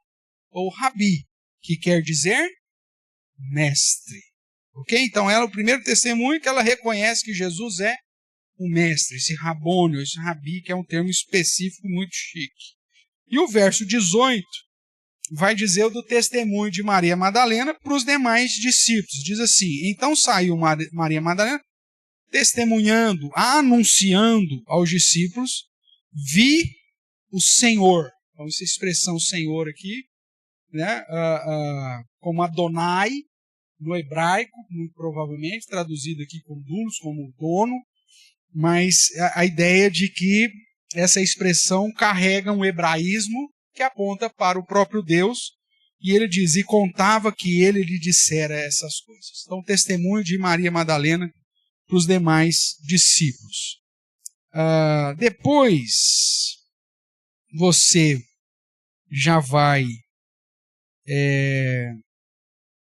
ou Rabi, que quer dizer mestre. Ok? Então, ela, o primeiro testemunho que ela reconhece que Jesus é o mestre, esse Raboni, ou esse Rabi, que é um termo específico muito chique. E o verso 18 vai dizer o do testemunho de Maria Madalena para os demais discípulos. Diz assim: então saiu Maria Madalena testemunhando, anunciando aos discípulos: vi o Senhor. Então, essa expressão Senhor aqui, né, como Adonai, no hebraico, muito provavelmente, traduzido aqui como doulos, como dono, mas a ideia de que essa expressão carrega um hebraísmo que aponta para o próprio Deus, e ele diz: e contava que ele lhe dissera essas coisas. Então, o testemunho de Maria Madalena para os demais discípulos. Depois, você já vai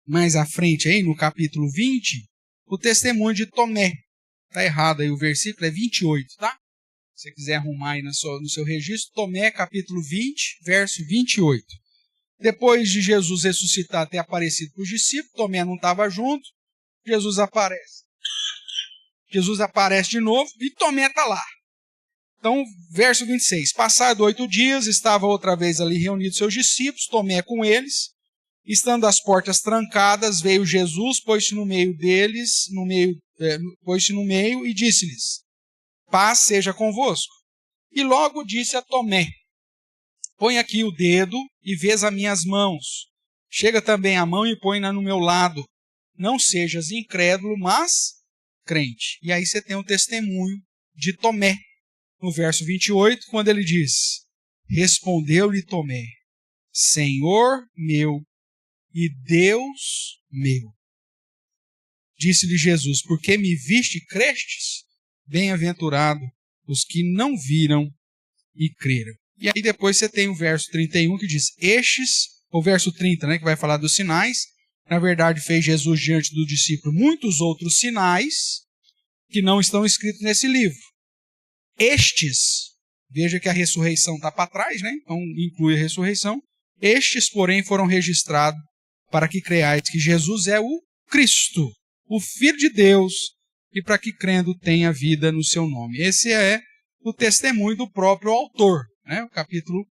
mais à frente, aí, no capítulo 20, o testemunho de Tomé. Está errado aí o versículo, é 28, tá? Se você quiser arrumar aí no seu registro, Tomé, capítulo 20, verso 28. Depois de Jesus ressuscitar, ter aparecido para os discípulos, Tomé não estava junto, Jesus aparece. Jesus aparece de novo e Tomé está lá. Então, verso 26. Passado 8 dias, estava outra vez ali reunidos seus discípulos, Tomé com eles. Estando as portas trancadas, veio Jesus, pôs-se no meio deles, pôs-se no meio e disse-lhes: paz seja convosco. E logo disse a Tomé: põe aqui o dedo e vês as minhas mãos. Chega também a mão e põe-na no meu lado. Não sejas incrédulo, mas crente. E aí você tem um testemunho de Tomé, no verso 28, quando ele diz: respondeu-lhe Tomé: Senhor meu e Deus meu. Disse-lhe Jesus: porque me viste e crestes? Bem-aventurado os que não viram e creram. E aí depois você tem o verso 31 que diz: o verso 30, né, que vai falar dos sinais. Na verdade, fez Jesus diante do discípulo muitos outros sinais que não estão escritos nesse livro. Estes, veja que a ressurreição está para trás, né? Então inclui a ressurreição. Estes, porém, foram registrados para que creiais que Jesus é o Cristo, o Filho de Deus, e para que crendo tenha vida no seu nome. Esse é o testemunho do próprio autor, né? O capítulo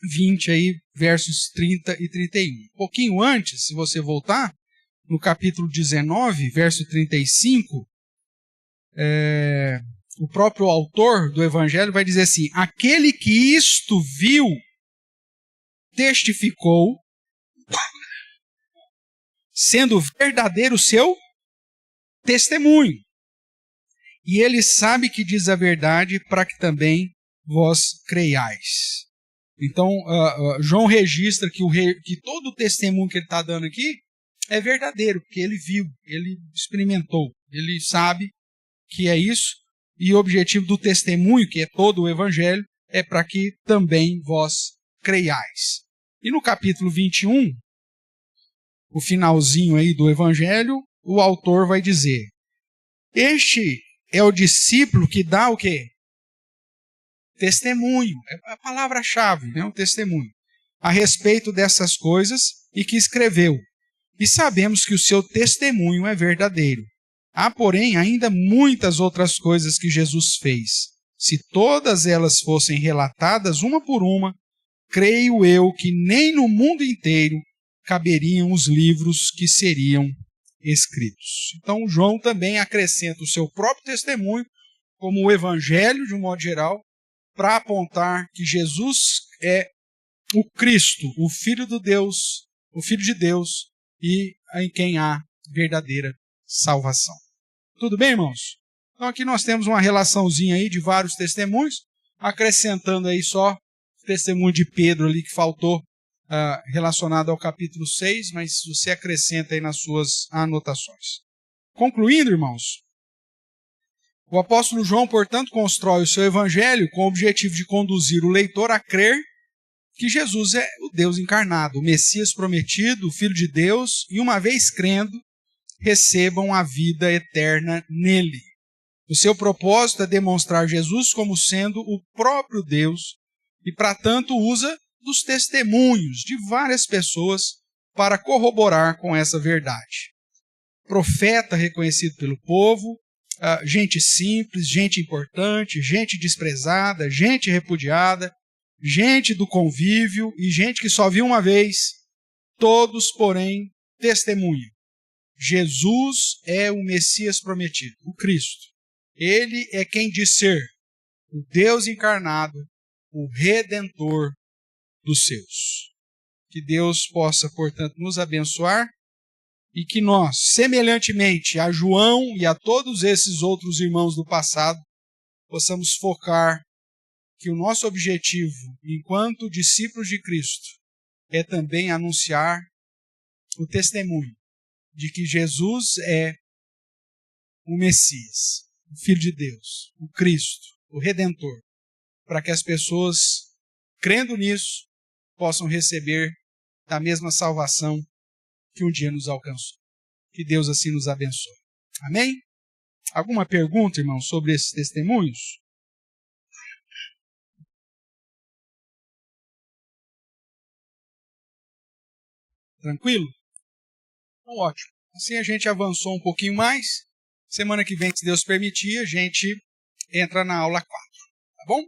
20, aí, versos 30 e 31. Um pouquinho antes, se você voltar, no capítulo 19, verso 35, o próprio autor do Evangelho vai dizer assim: aquele que isto viu, testificou, sendo verdadeiro o seu testemunho. E ele sabe que diz a verdade para que também vós creiais. Então, João registra que todo o testemunho que ele está dando aqui é verdadeiro, porque ele viu, ele experimentou, ele sabe que é isso. E o objetivo do testemunho, que é todo o evangelho, é para que também vós creiais. E no capítulo 21, o finalzinho aí do evangelho, o autor vai dizer: este é o discípulo que dá o quê? Testemunho. É a palavra-chave, né? O testemunho. A respeito dessas coisas e que escreveu. E sabemos que o seu testemunho é verdadeiro. Há, porém, ainda muitas outras coisas que Jesus fez. Se todas elas fossem relatadas uma por uma, creio eu que nem no mundo inteiro caberiam os livros que seriam escritos. Então, João também acrescenta o seu próprio testemunho, como o evangelho, de um modo geral, para apontar que Jesus é o Cristo, o Filho de Deus, e em quem há verdadeira salvação. Tudo bem, irmãos? Então aqui nós temos uma relaçãozinha aí de vários testemunhos, acrescentando aí só o testemunho de Pedro ali que faltou, relacionado ao capítulo 6, mas você acrescenta aí nas suas anotações. Concluindo, irmãos, o apóstolo João, portanto, constrói o seu evangelho com o objetivo de conduzir o leitor a crer que Jesus é o Deus encarnado, o Messias prometido, o Filho de Deus, e uma vez crendo, recebam a vida eterna nele. O seu propósito é demonstrar Jesus como sendo o próprio Deus e, para tanto, usa dos testemunhos de várias pessoas para corroborar com essa verdade. Profeta reconhecido pelo povo, gente simples, gente importante, gente desprezada, gente repudiada, gente do convívio e gente que só viu uma vez, todos, porém, testemunham. Jesus é o Messias prometido, o Cristo. Ele é quem diz ser o Deus encarnado, o Redentor dos seus. Que Deus possa, portanto, nos abençoar e que nós, semelhantemente a João e a todos esses outros irmãos do passado, possamos focar que o nosso objetivo, enquanto discípulos de Cristo, é também anunciar o testemunho de que Jesus é o Messias, o Filho de Deus, o Cristo, o Redentor, para que as pessoas, crendo nisso, possam receber da mesma salvação que um dia nos alcançou. Que Deus assim nos abençoe. Amém? Alguma pergunta, irmão, sobre esses testemunhos? Tranquilo? Então, ótimo. Assim a gente avançou um pouquinho mais. Semana que vem, se Deus permitir, a gente entra na aula 4. Tá bom?